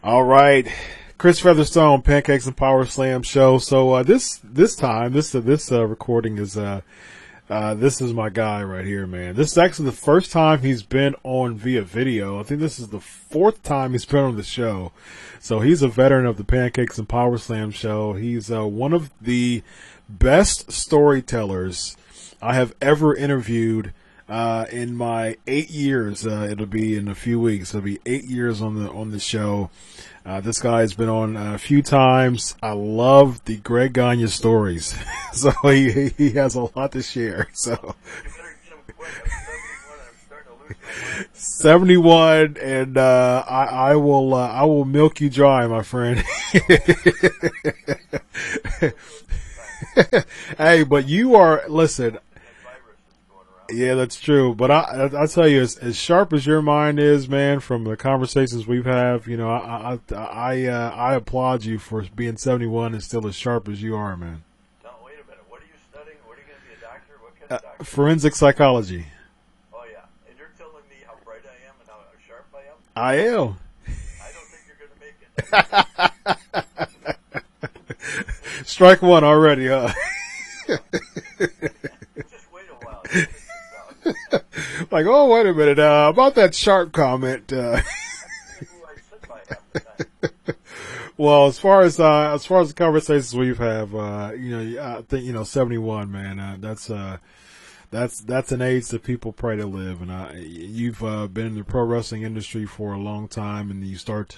All right, Chris Featherstone, Pancakes and Power Slam show. So this recording is this is my guy right here, man. This is actually the first time he's been on via video. I think this is the fourth time he's been on the show. So he's a veteran of the Pancakes and Power Slam show. He's one of the best storytellers I have ever interviewed in my 8 years. It'll be in a few weeks. It'll be 8 years on the show. This guy has been on a few times. I love the Greg Gagne stories. So he has a lot to share. So 71, and I will milk you dry, my friend. Hey, but you are, listen. Yeah, that's true. But I tell you, as sharp as your mind is, man, from the conversations we've had, you know, I applaud you for being 71 and still as sharp as you are, man. Now, wait a minute. What are you studying? What are you going to be, a doctor? What kind of doctor? Forensic psychology. Oh, yeah. And you're telling me how bright I am and how sharp I am? I am. I don't think you're going to make it. Strike one already, huh? Just wait a while. Like, oh, wait a minute, about that sharp comment. Well, as far as the conversations we've had, I think, 71, man, that's an age that people pray to live. And, you've, been in the pro wrestling industry for a long time, and you start,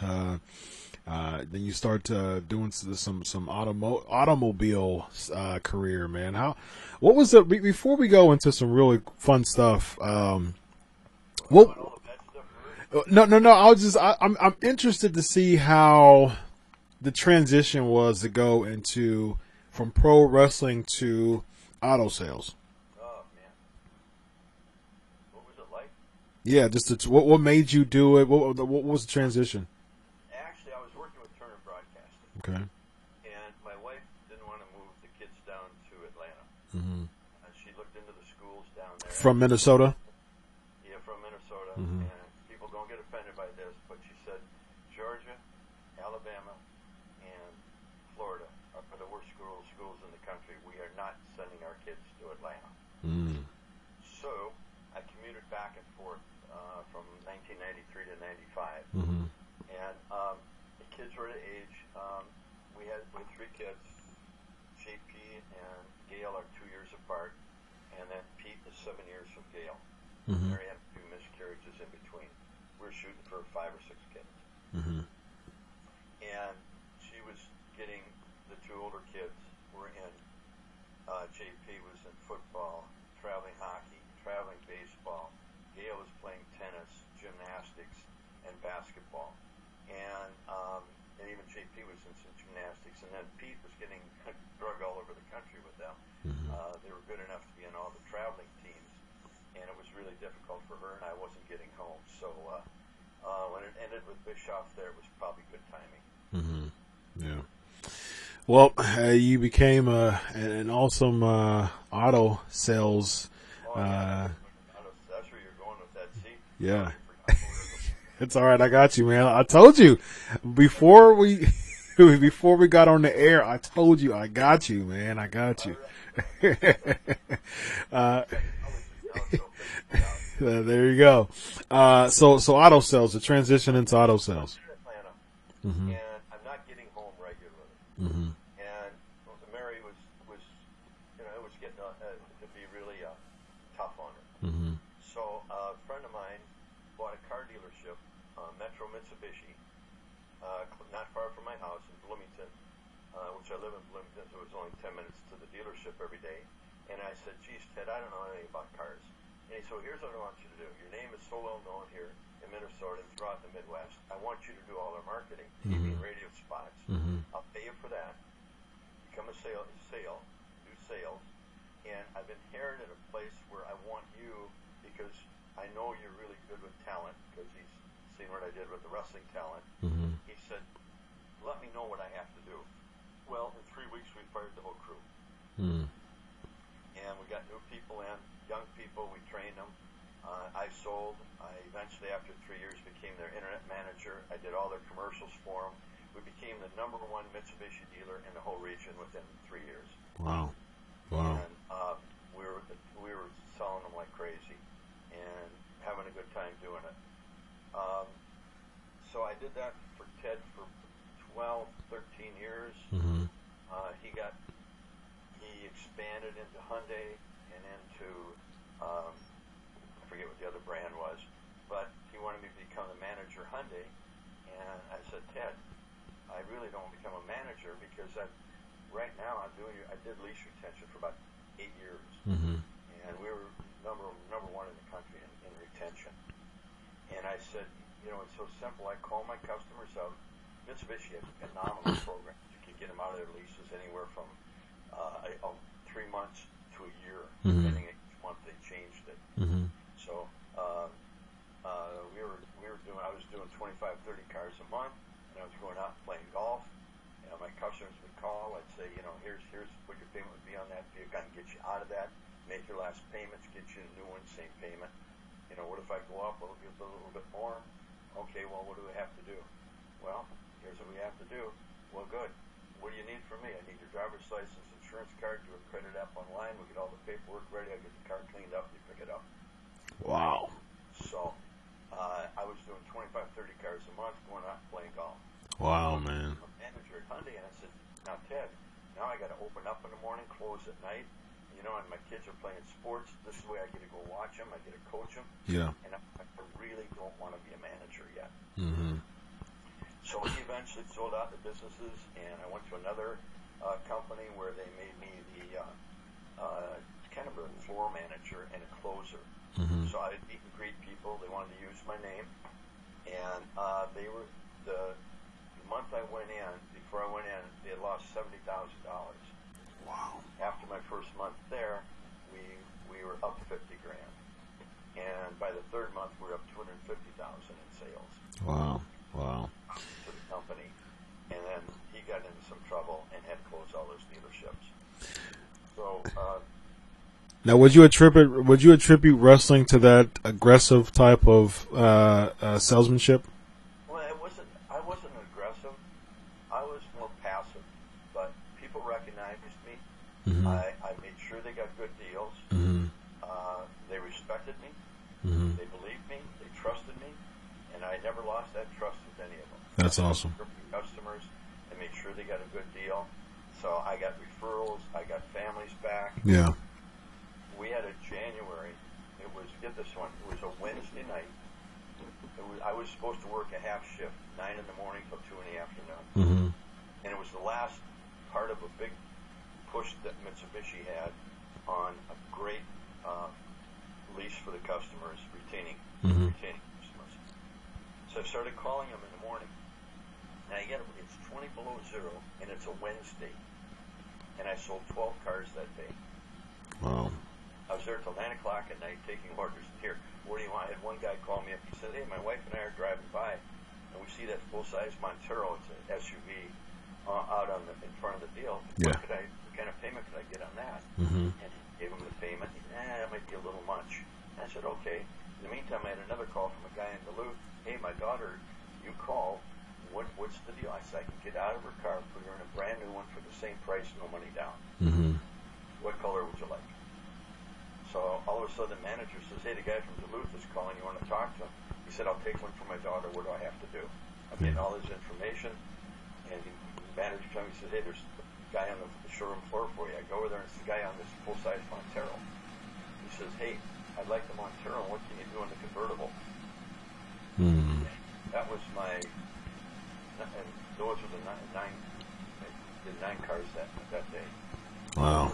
doing some automobile, career, man. What was it, before we go into some really fun stuff, no, I'm interested to see how the transition was to go from pro wrestling to auto sales. Oh, man. What was it like? Yeah, what made you do it? What was the transition? Actually, I was working with Turner Broadcasting. Okay. And my wife didn't want to move the kids down to Atlanta. Mm-hmm. She looked into the schools down there. From Minnesota? Yeah, from Minnesota. Mm-hmm. And people don't get offended by this, but she said Georgia, Alabama, and Florida are for the worst schools in the country. We are not sending our kids to Atlanta. Mm. So I commuted back and forth from 1993 to 95. Mm-hmm. And the kids were at age. We had three kids. JP and Gail are 2 years apart, and then Pete is 7 years from Gail. Mm-hmm. Mary had 2 miscarriages in between. We were shooting for 5 or 6 kids. Mm-hmm. And she was getting, the 2 older kids were in, JP was in football, traveling hockey, traveling baseball. Gail was playing tennis, gymnastics, and basketball. And even JP was in some gymnastics. And then Pete was getting drug all over the country with them. Mm-hmm. They were good enough to be in all the traveling teams. And it was really difficult for her, and I wasn't getting home. So when it ended with Bischoff there, it was probably good timing. Mm-hmm. Yeah. Well, you became an awesome auto sales. That's where you're going with that seat. Yeah. It's all right. I got you, man. I told you before we got on the air. I told you I got you, man. I got you. There you go. So auto sales, the transition into auto sales. Atlanta, Mm-hmm. and I'm not getting home regularly. Mm-hmm. And Mary was it was getting to be really tough on her. Mm-hmm. So a friend of mine bought a car dealership, Metro Mitsubishi, not far from my house in Bloomington, which I live in Bloomington, so it was only 10 minutes to the dealership every day. And I said, geez, Ted, I don't know anything about cars. And he said, here's what I want you to do. Your name is so well known here in Minnesota and throughout the Midwest. I want you to do all our marketing, TV and radio spots. Mm-hmm. I'll pay you for that. Become a do sales. And I've inherited a place where I want you, because I know you're really good with talent, because he's seen what I did with the wrestling talent. Mm-hmm. He said, let me know what I have to do. Well, in 3 weeks, we fired the whole crew. Mm-hmm. And we got new people in, young people, we trained them. I sold. I eventually, after 3 years, became their internet manager. manager. I did all their commercials for them. We became the #1 Mitsubishi dealer in the whole region within 3 years. Wow. Wow. And we were selling them like crazy and having a good time doing it. So I did that for Ted for 12, 13 years. Mm-hmm. He expanded into Hyundai and into I forget what the other brand was, but he wanted me to become the manager of Hyundai, and I said, Ted, I really don't want to become a manager because right now I did lease retention for about 8 years, Mm-hmm. and we were number one in the country in retention. And I said, it's so simple. I call my customers up. Mitsubishi has phenomenal programs. You can get them out of their leases anywhere from 3 months to a year, Mm-hmm. depending on each month they changed it. Mm-hmm. So I was doing 25, 30 cars a month, and I was going out and playing golf. My customers would call. I'd say, here's what your payment would be on that vehicle. I can get you out of that, make your last payments, get you a new one, same payment. What if I go up a little bit more? Okay, well, what do we have to do? Well, here's what we have to do. Well, good. What do you need from me? I need your driver's license, insurance card, do a credit app online. We get all the paperwork ready. I get the car cleaned up. You pick it up. Wow. So I was doing 25, 30 cars a month, going out and playing golf. Wow, man. I'm a manager at Hyundai, and I said, now, Ted, now I got to open up in the morning, close at night. And my kids are playing sports. This is the way I get to go watch them. I get to coach them. Yeah. And I really don't want to be a manager yet. Mm-hmm. So he eventually sold out the businesses, and I went to another company where they made me the kind of a floor manager and a closer. Mm-hmm. So I'd meet and greet people. They wanted to use my name, and they were the month I went in. Before I went in, they had lost $70,000. Wow. After my first month there, we were up $50,000, and by the third month, we were up $250,000 in sales. Wow. Wow. To the company, and then he got into some trouble and had to close all those dealerships. So now, would you attribute wrestling to that aggressive type of salesmanship? Well, I wasn't aggressive. I was more passive, but people recognized me. Mm-hmm. I made sure they got good deals. Mm-hmm. They respected me. Mm-hmm. They believed me. They trusted me, and I never lost that trust with any of them. That's awesome. Customers, I made sure they got a good deal. So I got referrals. I got families back. Yeah. We had a January. It was, get this one, it was a Wednesday night. I was supposed to work a half shift, 9 in the morning till 2 in the afternoon. Mm-hmm. And it was the last part of a big push that Mitsubishi had on a great lease for the customers, retaining customers. So I started calling them in the morning. Now it's 20 below zero, and it's a Wednesday. And I sold 12 cars that day. Wow. I was there till 9 o'clock at night taking orders. Here, what do you want? I had one guy call me up. He said, hey, my wife and I are driving by, and we see that full-size Montero. It's an SUV out in front of the deal. Yeah. What kind of payment could I get on that? Mm-hmm. And he gave him the payment. He said, that might be a little much. And I said, okay. In the meantime, I had another call from a guy in Duluth. Hey, my daughter, you called. What's the deal? I said, I can get out of her car, put her in a brand new one for the same price, no money down. Mm-hmm. What color would you like? So all of a sudden the manager says, hey, the guy from Duluth is calling. You want to talk to him? He said, I'll take one for my daughter. What do I have to do? I'm getting all his information. And the manager told me, he said, hey, there's a guy on the showroom floor for you. I go over there and it's the guy on this full-size Montero. He says, hey, I'd like the Montero. What can you do on the convertible? Mm-hmm. That was my... And those were the nine cars that day. Wow.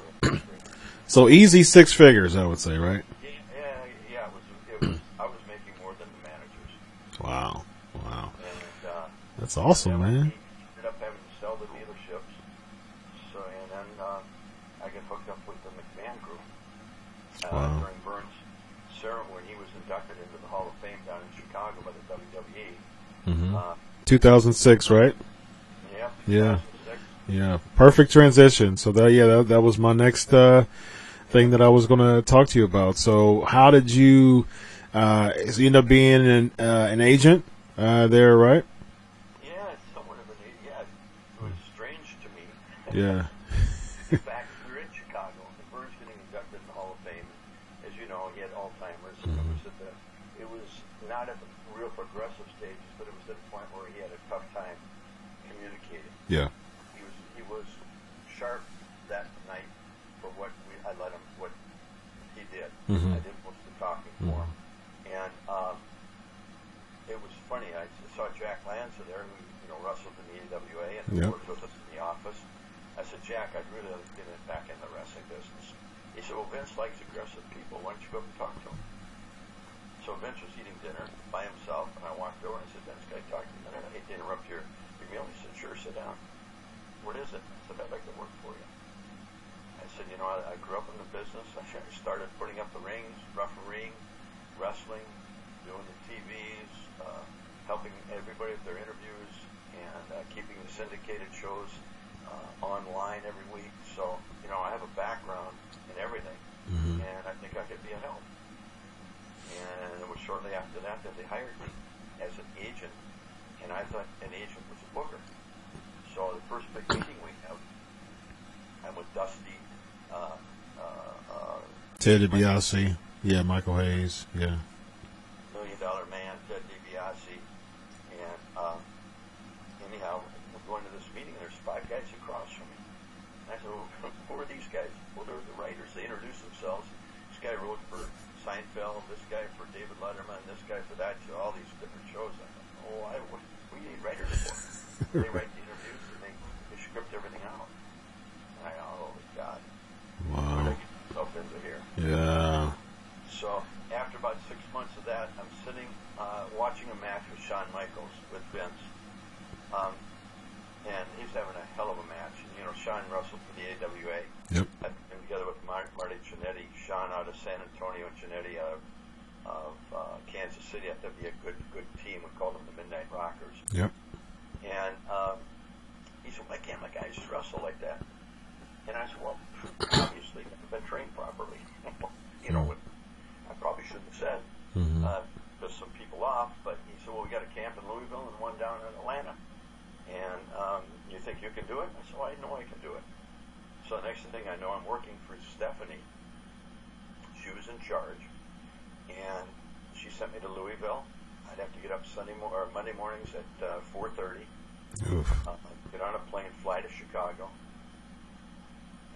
So easy 6 figures, I would say, right? Yeah. It was. I was making more than the managers. Wow. And that's awesome, man. Ended up having to sell the dealerships. So and then I got hooked up with the McMahon Group during Burns' ceremony when he was inducted into the Hall of Fame down in Chicago by the WWE. Mm-hmm. 2006, right? Yeah. Yeah. Perfect transition. So that was my next thing that I was going to talk to you about. So how did you end up being an agent there, right? Yeah, it's somewhat of an yeah. It was strange to me. Yeah. In fact, we were in Chicago, and Burns getting inducted in the Hall of Fame. As you know, he had Alzheimer's, and it was not at the real progressive stages, but it was at a point where he had a tough time communicating. Yeah. He was sharp that night for what what he did. I did most of the talking for him, and it was funny. I saw Jack Lanza there, who wrestled in the AWA and worked with us in the office. I said, Jack, I'd really like to get back in the wrestling business. He said, well, Vince likes aggressive people. Why don't you go up and talk to him? So Vince was eating dinner by himself, and I walked over and I said, Vince, can I talk to you? I hate to interrupt your meal. He said, sure, sit down. What is it? I said, I'd like to work for you. I said, I grew up in the business. I started putting up the rings, refereeing, wrestling, doing the TVs, helping everybody with their interviews, and keeping the syndicated shows online every week. So, I have a background in everything, and I think I could be a help. And it was shortly after that they hired me as an agent, and I thought an agent was a booker. So the first big meeting we have, I'm with Dusty, Ted DiBiase, Michael Hayes, $1 Million Man, Ted DiBiase, and anyhow, we're going to this meeting. There's 5 guys across from me. And I said, well, who are these guys? Well, they're the writers. They introduce themselves. This guy wrote for Seinfeld, this guy for David Letterman, this guy for that show, all these different shows. I thought, we need writers for. They write the interviews and they script everything out. And I go, oh God. Wow. What did I get myself into here? Yeah. So after about 6 months of that, I'm sitting watching a match with Shawn Michaels with Vince. And he's having a hell of a match. And, Shawn wrestled for the AWA. Yep. I've been together with Marty Jannetty, Shawn out of San Antonio, and Jannetty out of Kansas City. I thought that'd be a good team. We called them the Midnight Rockers. Yep. And he said, why can't my guys just wrestle like that? And I said, well, obviously, they've been trained properly. I probably shouldn't have said. Pissed some people off, but he said, well, we got a camp in Louisville and one down in Atlanta. And you think you can do it? I said, well, I know I can do it. So the next thing I know, I'm working for Stephanie. She was in charge, and she sent me to Louisville. I'd have to get up Monday mornings at 4:30. Get on a plane, fly to Chicago,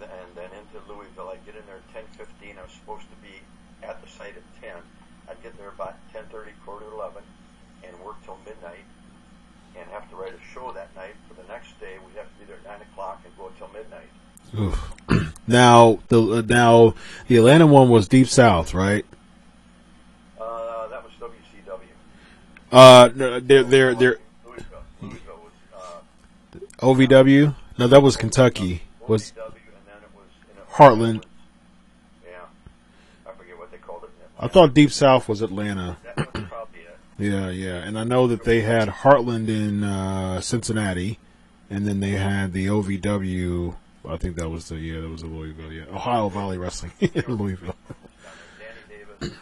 and then into Louisville. I'd get in there at 10:15. I was supposed to be at the site at 10. I'd get there about 10:30, 10:45, and work till midnight, and have to write a show that night. For the next day, we'd have to be there at 9 o'clock and go till midnight. Oof. Now the Atlanta one was Deep South, right? That was WCW. They're Louisville was OVW. No, that was Kentucky. Was OVW, and then it was Heartland? Yeah, I forget what they called it. I thought Deep South was Atlanta. That was probably it. Yeah, and I know that they had Heartland in Cincinnati, and then they had the OVW. I think that was Louisville. Yeah, Ohio Valley Wrestling in Louisville. Danny Davis and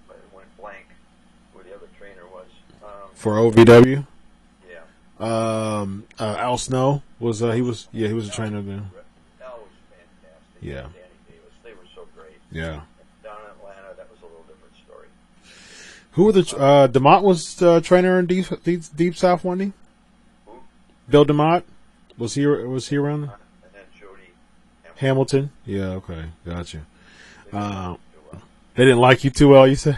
it went blank. Who the other trainer was? For OVW. Yeah. Al Snow was he was a trainer there. Al was fantastic. Yeah. Danny Davis, they were so great. Yeah. Down in Atlanta, that was a little different story. Who were the DeMott was trainer in Deep South, wasn't he? Who? Bill DeMott was he around there? And then Jody Hamilton. Yeah. Okay. Gotcha. They They didn't do well. didn't like you too well, you said?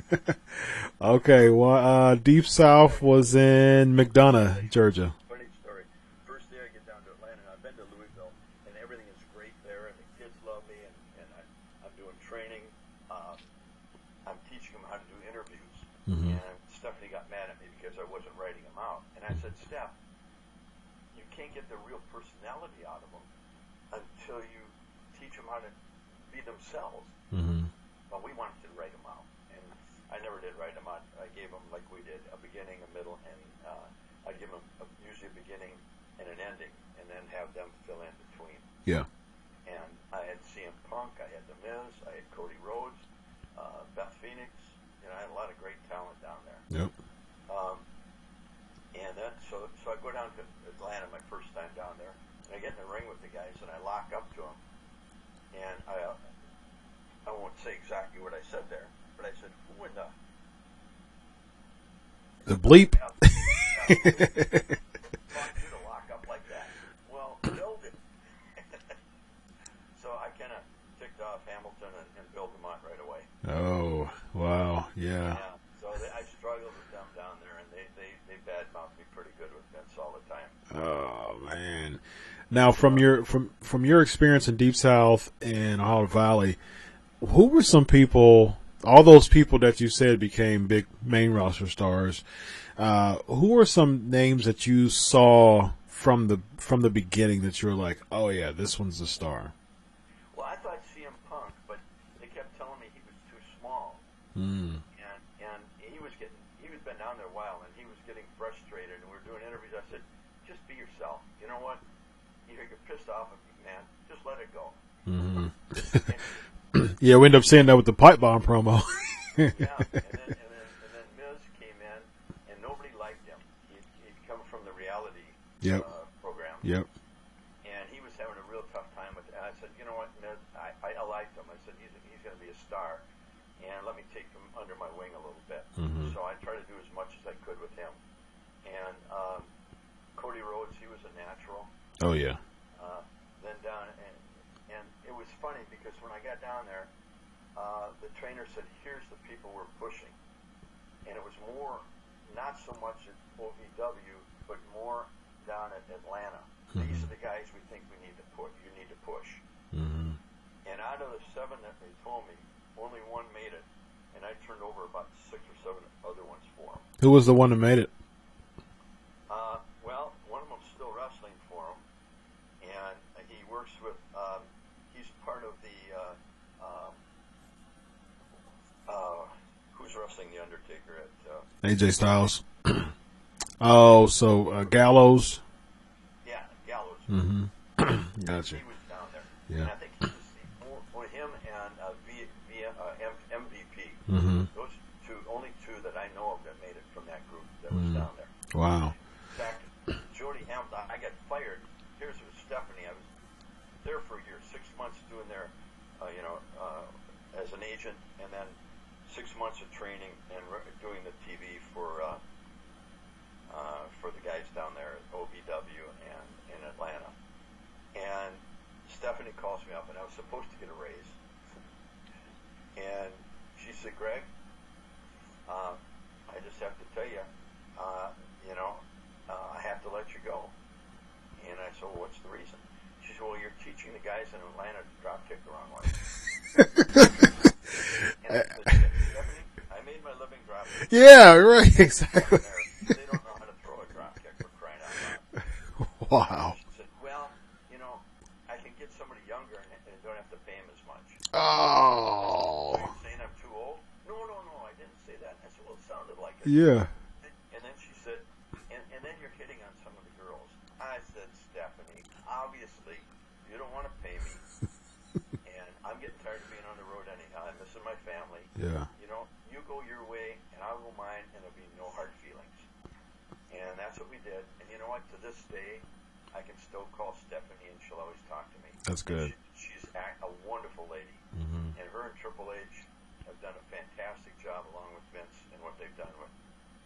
No. Okay, well, Deep South was in McDonough, Georgia. Funny story. First day I get down to Atlanta, and I've been to Louisville, and everything is great there, and the kids love me, and I'm doing training. I'm teaching them how to do interviews. And Stephanie got mad at me because I wasn't writing them out. And I said, Steph, you can't get the real personality out of them until you teach them how to be themselves. But we wanted to write them out, and I never did write them out. I gave them, like we did, a beginning, a middle, and I give them usually a beginning and an ending, and then have them fill in between. Yeah. And I had CM Punk, I had The Miz, I had Cody Rhodes, you know, I had a lot of great talent down there. Yep. And then, so I go down to Atlanta my first time down there, and I get in the ring with the guys, and I lock up to them, and I won't say exactly what I said there, but I said, who in the bleep? want you to lock up like that? Well, Bill did. So I kind of ticked off Hamilton and Bill DeMont right away. Oh, wow, yeah. So I struggled with them down there, and they badmouthed me pretty good with Vince all the time. Oh man! Now, from your experience in Deep South and Ohio Valley, who were some people? All those people that you said became big main roster stars. Who were some names that you saw from the beginning that you were like, oh yeah, this one's the star? Well, I thought CM Punk, but they kept telling me he was too small. Mm. And he was been down there a while, and he was getting frustrated, and we were doing interviews. I said, just be yourself. You know what? You're pissed off at me, man. Just let it go. Mm-hmm. Yeah, we ended up saying that with the pipe bomb promo. Yeah, and then Miz came in, and nobody liked him. He'd come from the reality program. Yep. And he was having a real tough time with it. And I said, you know what, Miz, I liked him. I said, he's going to be a star, and let me take him under my wing a little bit. Mm-hmm. So I tried to do as much as I could with him. And Cody Rhodes, he was a natural. Oh yeah. Then down, and it was funny because when I got down there, the trainer said, here's the people we're pushing. And it was more, not so much at OVW, but more down at Atlanta. Mm-hmm. These are the guys we think you need to push. Mm-hmm. And out of the 7 that they told me, only one made it. And I turned over about 6 or 7 other ones for him. Who was the one that made it? Well, one of them's still wrestling for him. And he works with, he's part of the, who's wrestling The Undertaker at, AJ Styles. Oh, so Gallows. Yeah, Gallows. Mm-hmm. Gotcha. He was down there. Yeah. And I think he was him and MVP. Mm-hmm. Those only two that I know of that made it from that group that was down there. Wow. In fact, Jody Hamilton, I got fired. Here's with Stephanie. I was there for a year, 6 months doing their, as an agent, and then 6 months of training and doing the TV for the guys down there at OVW and in Atlanta. And Stephanie calls me up, and I was supposed to get a raise. And she said, Greg, I just have to tell you, I have to let you go. And I said, well, what's the reason? She said, well, you're teaching the guys in Atlanta to drop kick the wrong way. And I said, Stephanie, I made my living drop kick. Yeah, right, exactly. They don't know how to throw a drop kick for crying out loud. Wow. She said, well, I can get somebody younger and don't have to pay him as much. Oh. Are you saying I'm too old? No, I didn't say that. I said, well, it sounded like it. Yeah. And then she said, and then you're hitting on some of the girls. I said, Stephanie, obviously, you don't want to pay me. And I'm getting tired of being on the road anyhow. I'm missing my family. Yeah. You go your way, and I'll go mine, and there'll be no hard feelings. And that's what we did. And you know what? To this day, I can still call Stephanie, and she'll always talk to me. That's good. She's a wonderful lady. Mm-hmm. And her and Triple H have done a fantastic job along with Vince and what they've done with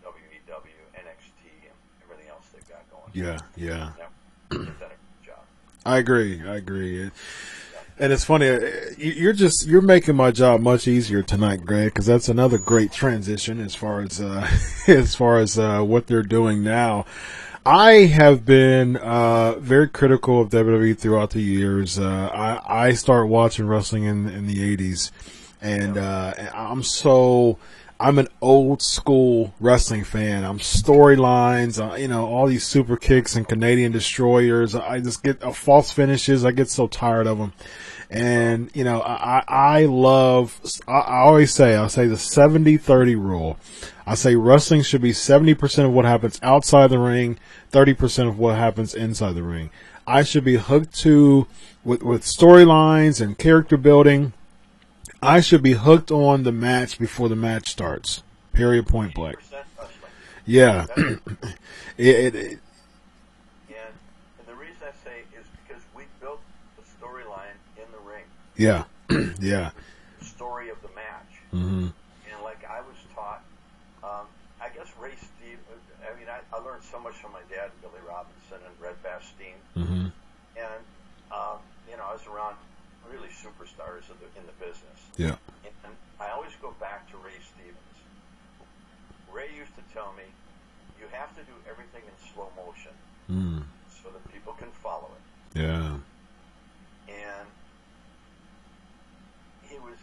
WEW, NXT, and everything else they've got going. Yeah. They've done a good job. I agree. And it's funny, you're making my job much easier tonight, Greg, because that's another great transition as far as what they're doing now. I have been very critical of WWE throughout the years. I started watching wrestling in the 80s, and I'm an old school wrestling fan. I'm storylines, all these super kicks and Canadian destroyers. I just get false finishes. I get so tired of them. And, I always say, I'll say the 70-30 rule. I say wrestling should be 70% of what happens outside the ring, 30% of what happens inside the ring. I should be hooked to with storylines and character building. I should be hooked on the match before the match starts. Period. Point blank. Yeah. And the reason I say is because we built the storyline in the ring. Yeah. Yeah. The story of the match. Mm-hmm. And like I was taught, I guess Ray Steve. I mean, I learned so much from my dad, Billy Robinson, and Red Bastien. Mm-hmm. And you know, I was around really superstars in the business. Yeah. And I always go back to Ray Stevens. Ray used to tell me, you have to do everything in slow motion so that people can follow it. Yeah. And he was,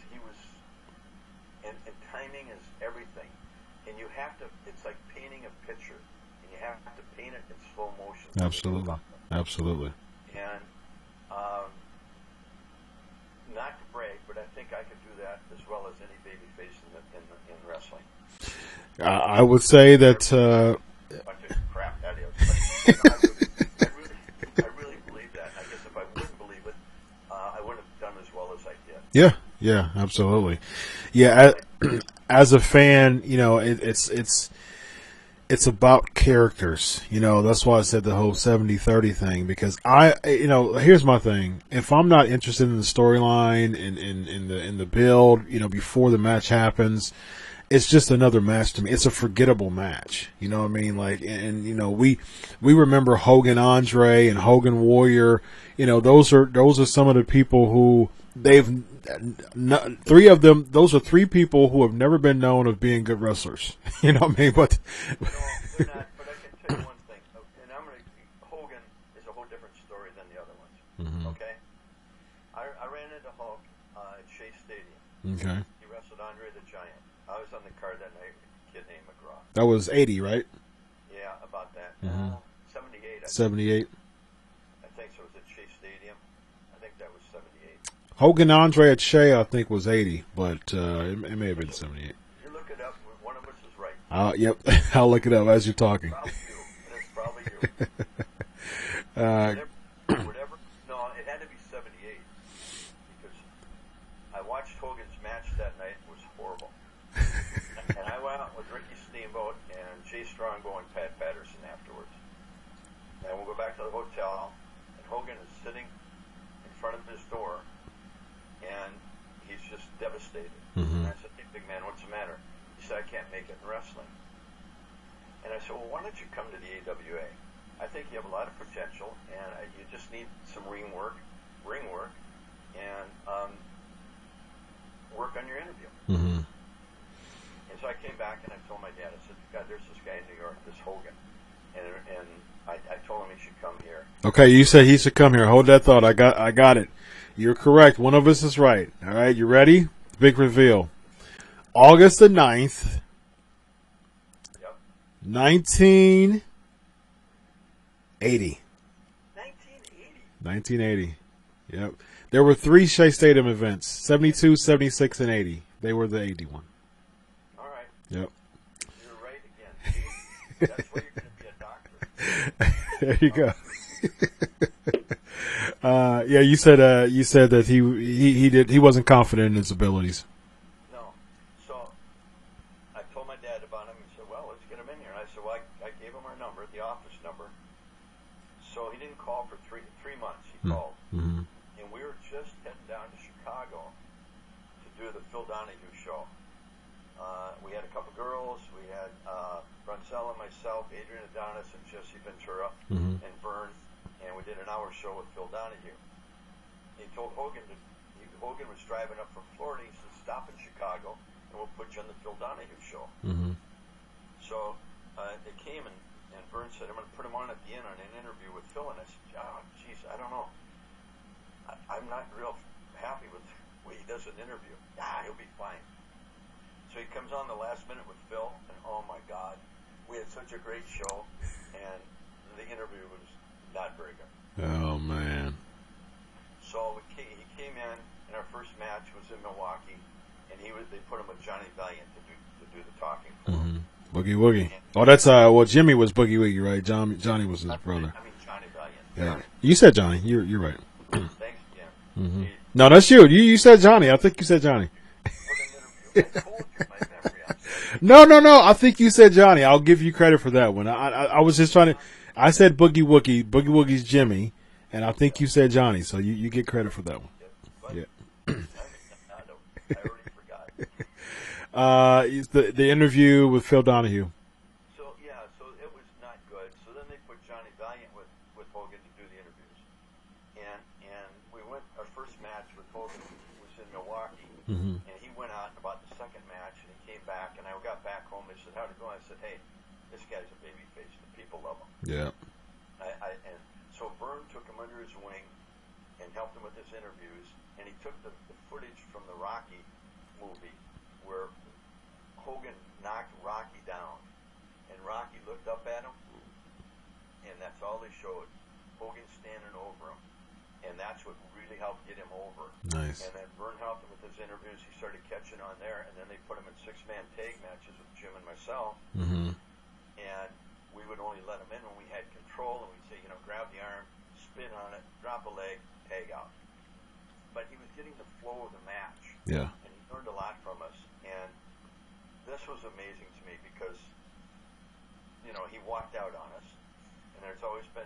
and timing is everything. And you have to, it's like painting a picture, and you have to paint it in slow motion. Absolutely. Absolutely. And, not to brag, but I think I could do that as well as any babyface in wrestling. I would say that, Bunch of crap that is. But, I really believe that. I guess if I wouldn't believe it, I wouldn't have done as well as I did. yeah, yeah, absolutely. Yeah, as a fan, you know, it's about characters. You know, that's why I said the whole 70-30 thing, because you know, here's my thing. If I'm not interested in the storyline, in the build, you know, before the match happens, it's just another match to me. It's a forgettable match. You know what I mean? Like, and you know, we remember Hogan Andre and Hogan Warrior. You know, those are some of the people who three of them. Those are three people who have never been known of being good wrestlers. You know what I mean? But no, they're not. But I can tell you one thing, and Hogan is a whole different story than the other ones. Mm-hmm. Okay, I ran into Hulk at Shea Stadium. Okay. He wrestled Andre the Giant. I was on the card that night with a kid named McGraw. That was 80, right? Yeah, about that. Mm-hmm. 78. 78. I think so. It was at Shea Stadium. I think that was 78. Hogan Andre at Shea, I think, was 80, but it may have been 78. You look it up. One of us is right. Yep, I'll look it up as you're talking. Probably you. And it's probably you. Whatever. No, it had to be 78 because I watched Hogan's match that night. It was horrible. And I went out with Ricky Steamboat and Jay Strongbow and Pat Patterson afterwards. And we'll go back to the hotel, and Hogan is sitting in front of his door, and he's just devastated. Mm-hmm. And I said, "Hey, big man, what's the matter?" He said, "I can't make it in wrestling." And I said, "Well, why don't you come to the AWA? I think you have a lot of potential, and you just need some ring work, and work on your interview." Mm-hmm. And so I came back and I told my dad, I said, "God, there's this guy in New York, this Hogan, and I told him he should come here." Okay, you said he should come here. Hold that thought. I got it. You're correct. One of us is right. All right, you ready? Big reveal. August the 9th, Yep. 1980. 1980. 1980. Yep. There were 3 Shea Stadium events, 72, 76, and 80. They were the 80 one. All right. Yep. You're right again. See? That's why you're going to be a doctor. There you go. Yeah, you said that he wasn't confident in his abilities. No. So I told my dad about him. He said, "Well, let's get him in here." And I said, "Well, I gave him our number, the office number." So he didn't call for three months. He called, Mm-hmm. and we were just heading down to Chicago to do the Phil Donahue show. We had a couple girls. We had Brunzella, myself, Adrian Adonis, and Jesse Ventura, Mm-hmm. and Vern, and we did an hour show with Phil Donahue. He told Hogan Hogan was driving up from Florida. He said, "Stop in Chicago, and we'll put you on the Phil Donahue show." Mm-hmm. So they came, and Vern said, "I'm going to put him on at the end on an interview with Phil." And I said, "Oh, geez, I don't know. I'm not real happy with the way he does an interview." He'll be fine. So he comes on the last minute with Phil, and oh my God, we had such a great show, and the interview was not very good. Oh man. So he came in, and our first match was in Milwaukee, and they put him with Johnny Valiant to do the talking for him. Mm-hmm. Boogie Woogie. Oh, that's well, Jimmy was Boogie Woogie, right? Johnny was his brother. I mean Johnny Valiant. Yeah, you said Johnny. You're right. Thanks again. Mm-hmm. No, that's you. You said Johnny. I think you said Johnny. I told you my memory. I'm sorry. No. I think you said Johnny. I'll give you credit for that one. I was just trying to. I said Boogie Woogie. Boogie Woogie's Jimmy, and I think you said Johnny. So you get credit for that one. But Yeah. I already forgot. The interview with Phil Donahue. So it was not good. So then they put Johnny Valiant with Hogan to do the interviews, and we went. Our first match with Hogan was in Milwaukee, Mm-hmm. and he went out about the second match, and he came back, and I got back home. They said, "How'd it go?" I said, "Hey, this guy's a babyface. The people love him." Yeah. And so Vern took him under his wing and helped him with his interviews, and he took the footage from the Rocky movie where Hogan knocked Rocky down, and Rocky looked up at him, and that's all they showed. Hogan standing over him, and that's what really helped get him over. Nice. And then Vern helped him with his interviews. He started catching on there, and then they put him in six-man tag matches with Jim and myself, Mm-hmm. and we would only let him in when we had control, and we'd say, grab the arm, spin on it, drop a leg, tag out. But he was getting the flow of the match, Yeah. and he learned a lot from us. And this was amazing to me because, he walked out on us, and there's always been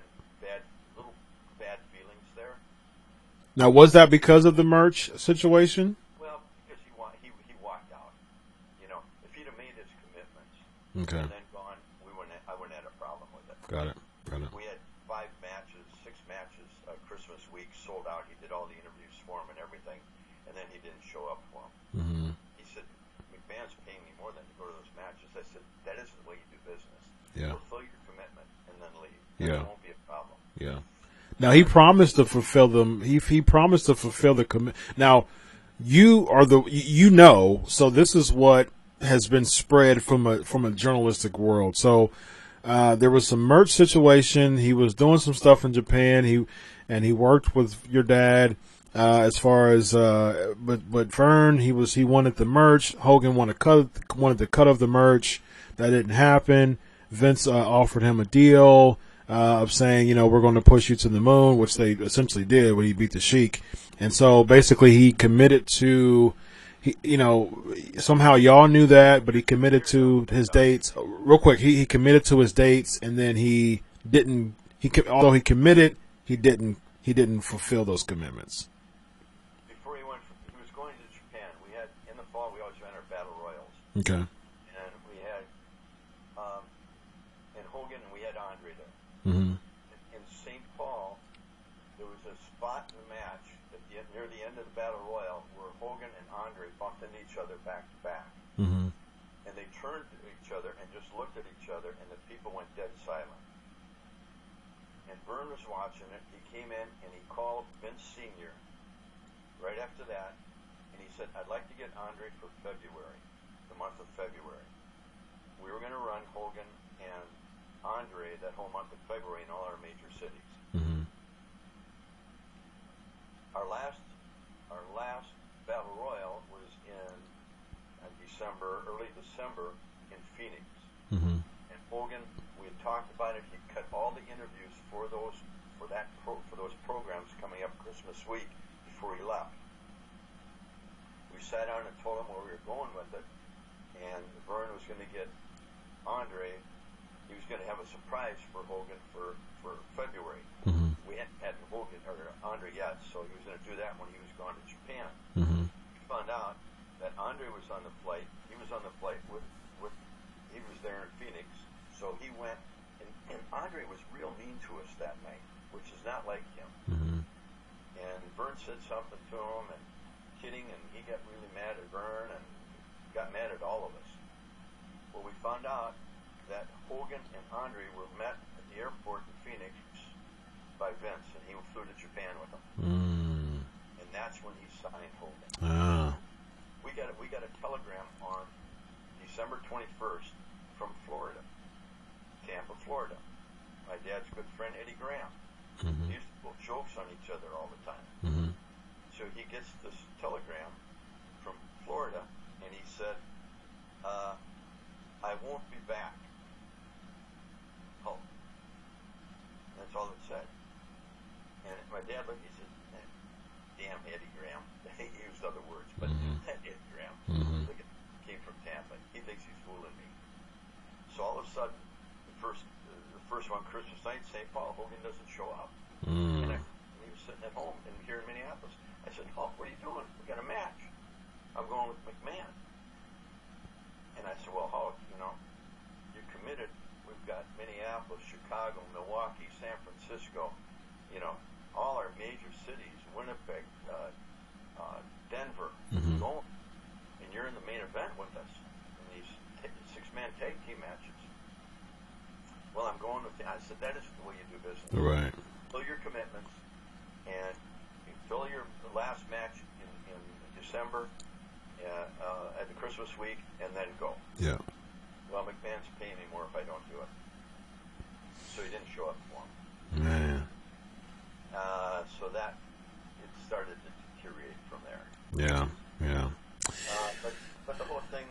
little bad feelings there. Now, was that because of the merch situation? Well, because he walked out. If he'd have made his commitments Okay. and then gone, I wouldn't have had a problem with it. Got it. We had 6 matches, Christmas week sold out. He did all the interviews for him and everything, and then he didn't show up for him. Mm-hmm. He said, McMahon's paying me more than to go to those matches. I said, that isn't the way you do business. Yeah. Fulfill your commitment and then leave. Yeah. It won't be a problem. Yeah. Now he promised to fulfill them. He promised to fulfill the commit. Now you are so this is what has been spread from a journalistic world. So there was some merch situation. He was doing some stuff in Japan. He worked with your dad as far as but Vern he wanted the merch. Hogan wanted the cut of the merch. That didn't happen. Vince offered him a deal of saying, we're going to push you to the moon, which they essentially did when he beat the Sheik. And so basically he committed to, somehow y'all knew that, but he committed to his dates. Real quick, he committed to his dates, and then although he committed, he didn't fulfill those commitments. Before he was going to Japan. We had, in the fall, we always ran our battle royals. Okay. And we had, in Hogan, and we had Andre there. Mm-hmm. In St. Paul, there was a spot in the match near the end of the battle royal where Hogan and Andre bumped into each other back to back. Mm-hmm. And they turned to each other and just looked at each other, and the people went dead silent. And Vern was watching it. He came in and he called Vince Sr. right after that, and he said, I'd like to get Andre for February, the month of February. We were going to run Hogan and Andre that whole month of February in all our major cities. Mm-hmm. Our last battle royal was in early December in Phoenix. Mm-hmm. And Hogan, we had talked about it. He cut all the interviews for those programs coming up Christmas week before he left. We sat down and told him where we were going with it, and Vern was going to get Andre. He was going to have a surprise for Hogan for February. Mm-hmm. We hadn't had Hogan or Andre yet, so he was going to do that when he was going to Japan. Mm-hmm. We found out that Andre was on the flight. He was on the flight with he was there in Phoenix, so he went, and Andre was real mean to us that night, which is not like him. Mm-hmm. And Vern said something to him, and kidding, and he got really mad at Vern and got mad at all of us. Well, we found out that Hogan and Andre were met at the airport in Phoenix by Vince, and he flew to Japan with him. Mm. And that's when he signed Hogan. Ah. We got a telegram on December 21st from Florida, Tampa, Florida. My dad's good friend Eddie Graham. Mm-hmm. They used to pull jokes on each other all the time. Mm-hmm. So he gets this telegram from Florida, and he said, I won't be back. Oh. That's all it said. And my dad looked, he said, damn Eddie Graham. He used other words, but Mm-hmm. that Eddie Graham. Mm-hmm. Look at thinks he's fooling me. So all of a sudden, the first one, Christmas night, St. Paul, Hogan doesn't show up. And he was sitting at home here in Minneapolis. I said, Hulk, what are you doing? We got a match. I'm going with McMahon. And I said, well, Hulk, you're committed. We've got Minneapolis, Chicago, Milwaukee, San Francisco, all our major cities, Winnipeg, Denver, going. And you're in the main event with us in these six-man tag team matches. Well, I'm going with I said, that isn't the way you do business. Right. Fill your commitments, and you fill your last match in December at the Christmas week, and then go. Yeah. Well, McMahon's paying me more if I don't do it. So he didn't show up for him. Man. So that, it started to deteriorate from there. Yeah, yeah. But the whole thing,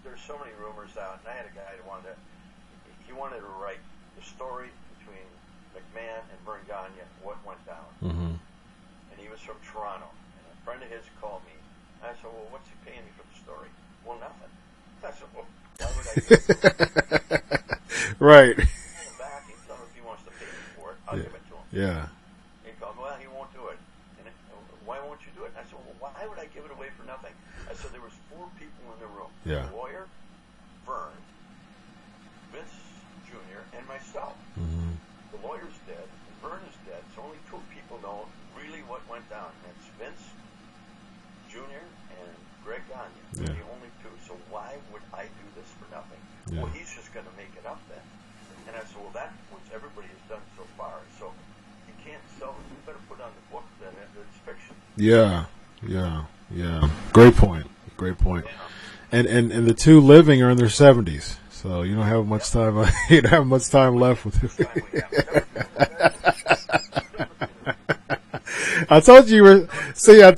there's so many rumors out, and I had a guy that wanted to write the story between McMahon and Vern Gagne, what went down. And he was from Toronto. And a friend of his called me. I said, well, what's he paying me for the story? Well, nothing. I said, well, why would I give it? Right. Back and tell him if he wants to pay me for it, I'll give it to him. Yeah. He called me, well, he won't do it. And why won't you do it? And I said, well, why would I give it away for nothing? I said, there was 4 people in the room. Yeah. The lawyer, Vern, Vince Jr., and myself. The lawyer's dead, and Vern is dead, so only 2 people know really what went down. That's Vince Jr. and Greg Gagne. Yeah. The only 2. So why would I do this for nothing? Yeah. Well, he's just going to make it up then. And I said, well, that's what everybody has done so far. So you can't sell it. You better put on the book that it's fiction. Yeah, yeah, yeah. Great point. Great point. And the 2 living are in their 70s, so you don't have much time. You don't have much time left with it. I told you were. See, I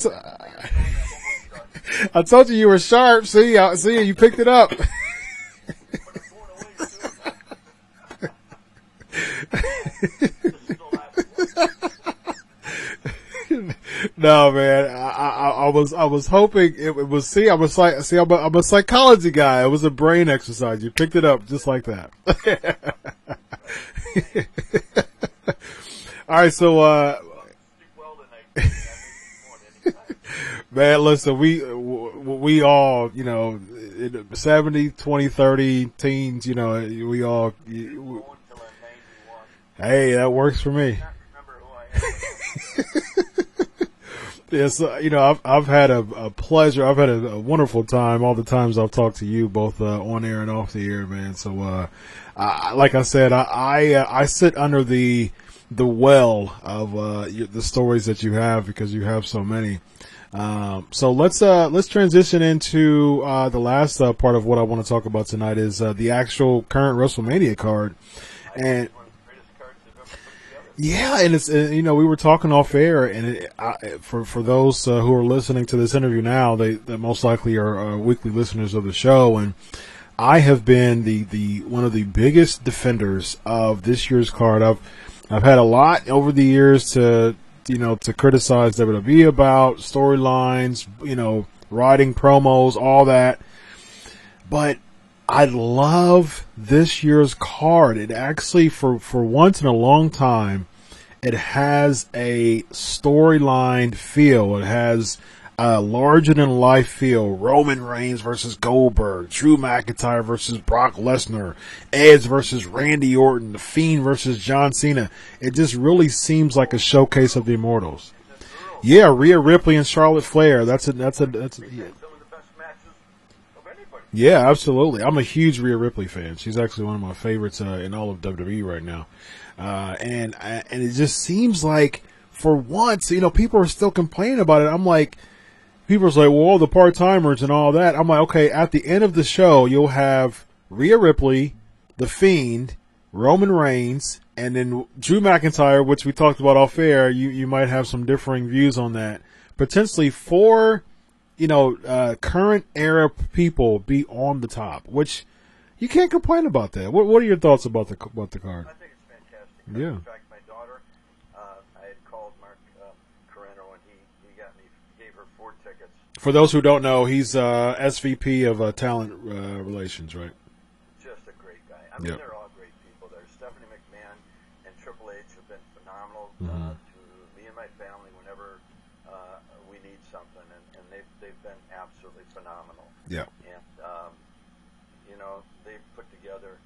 told you were sharp. See, you picked it up. No, man. I was hoping it was. See, I'm a psychology guy. It was a brain exercise. You picked it up just like that. All right, so man, listen, we all, 70, 20, 30 teens, we all. Hey, that works for me. Yes, I've had a pleasure. I've had a wonderful time all the times I've talked to you, both on air and off the air, man. So, like I said, I sit under the well of the stories that you have because you have so many. So let's transition into the last part of what I want to talk about tonight is the actual current WrestleMania card, and. Yeah, and it's we were talking off air, and for those who are listening to this interview now, they most likely are weekly listeners of the show, and I have been the one of the biggest defenders of this year's card. I've had a lot over the years to criticize WWE about storylines, writing promos, all that, but I love this year's card. It actually, for once in a long time, it has a storyline feel. It has a larger-than-life feel. Roman Reigns versus Goldberg, Drew McIntyre versus Brock Lesnar, Edge versus Randy Orton, The Fiend versus John Cena. It just really seems like a showcase of the Immortals. Yeah, Rhea Ripley and Charlotte Flair. That's yeah, absolutely. I'm a huge Rhea Ripley fan. She's actually one of my favorites in all of WWE right now. And it just seems like for once, people are still complaining about it. I'm like, people are like, well, the part-timers and all that. I'm like, okay, at the end of the show, you'll have Rhea Ripley, The Fiend, Roman Reigns, and then Drew McIntyre, which we talked about off air. You might have some differing views on that. Potentially 4 current era people be on the top, which you can't complain about that. What are your thoughts about the card? I think it's fantastic. Yeah. In fact, my daughter, I had called Mark Carreno, and he gave her 4 tickets. For those who don't know, he's SVP of talent relations, right? Just a great guy. I mean, they're all great people. There's Stephanie McMahon and Triple H have been phenomenal to me and my family whenever we need something, and they've been absolutely phenomenal. Yeah. And you know, they've put together.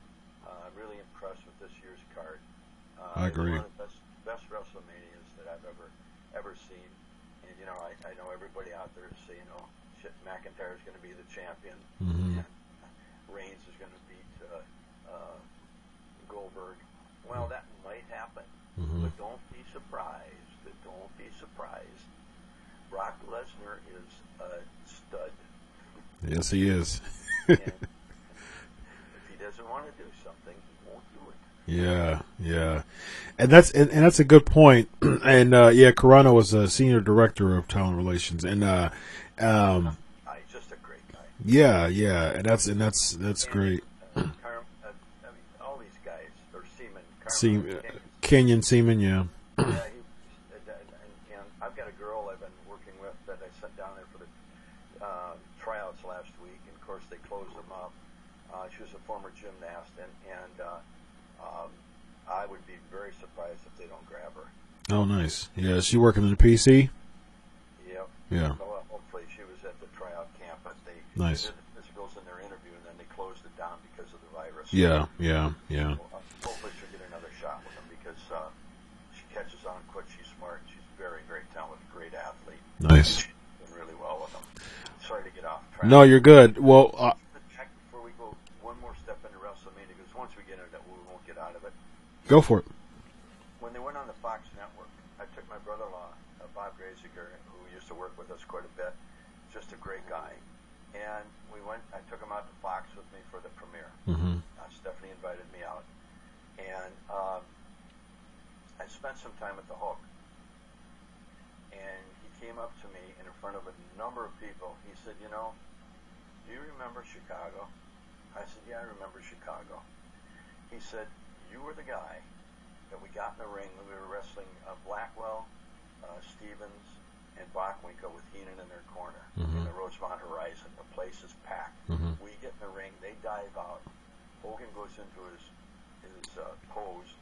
Really impressed with this year's card. I agree. One of the best WrestleManias that I've ever seen. And you know, I know everybody out there is saying, "Oh, shit, McIntyre's going to be the champion, and Reigns is going to beat Goldberg." Well, that might happen, but don't be surprised. Don't be surprised. Brock Lesnar is a stud. Yes, he is. And if he doesn't want to do something, he won't do it. Yeah, and that's a good point. And Carano was a senior director of talent relations, and He's just a great guy. Yeah, and that's great. I mean, all these guys are seamen. Kenyon Seaman, yeah. Yeah, and I've got a girl I've been working with that I sent down there for the tryouts last week, and of course they closed them up. She was a former gymnast, and I would be very surprised if they don't grab her. Oh, nice. Yeah, is she working in the PC? Yep. Yeah. Well, hopefully she was at the tryout camp, but they nice. did the physicals in their interview, and then they closed it down because of the virus. Yeah. Well, hopefully she'll get another shot with them because she catches on quick. She's smart. She's very, very talented, great athlete. Nice. She's doing really well with them. Sorry to get off track. No, you're good. Well, before we go one more step into WrestleMania, because once we get into it, we won't get out of it. Go for it. When they went on the Fox network, I took my brother-in-law, Bob Graziger, who used to work with us quite a bit, just a great guy, and I took him out to Fox with me for the premiere. Stephanie invited me out, and I spent some time at the Hook, and he came up to me in front of a number of people. He said, "You know, do you remember Chicago?" I said, "Yeah, I remember Chicago." He said, "You were the guy that we got in the ring when we were wrestling Blackwell, Stevens, and Bockwinkel with Heenan in their corner in the Rosemont Horizon. The place is packed. We get in the ring, they dive out. Hogan goes into his pose,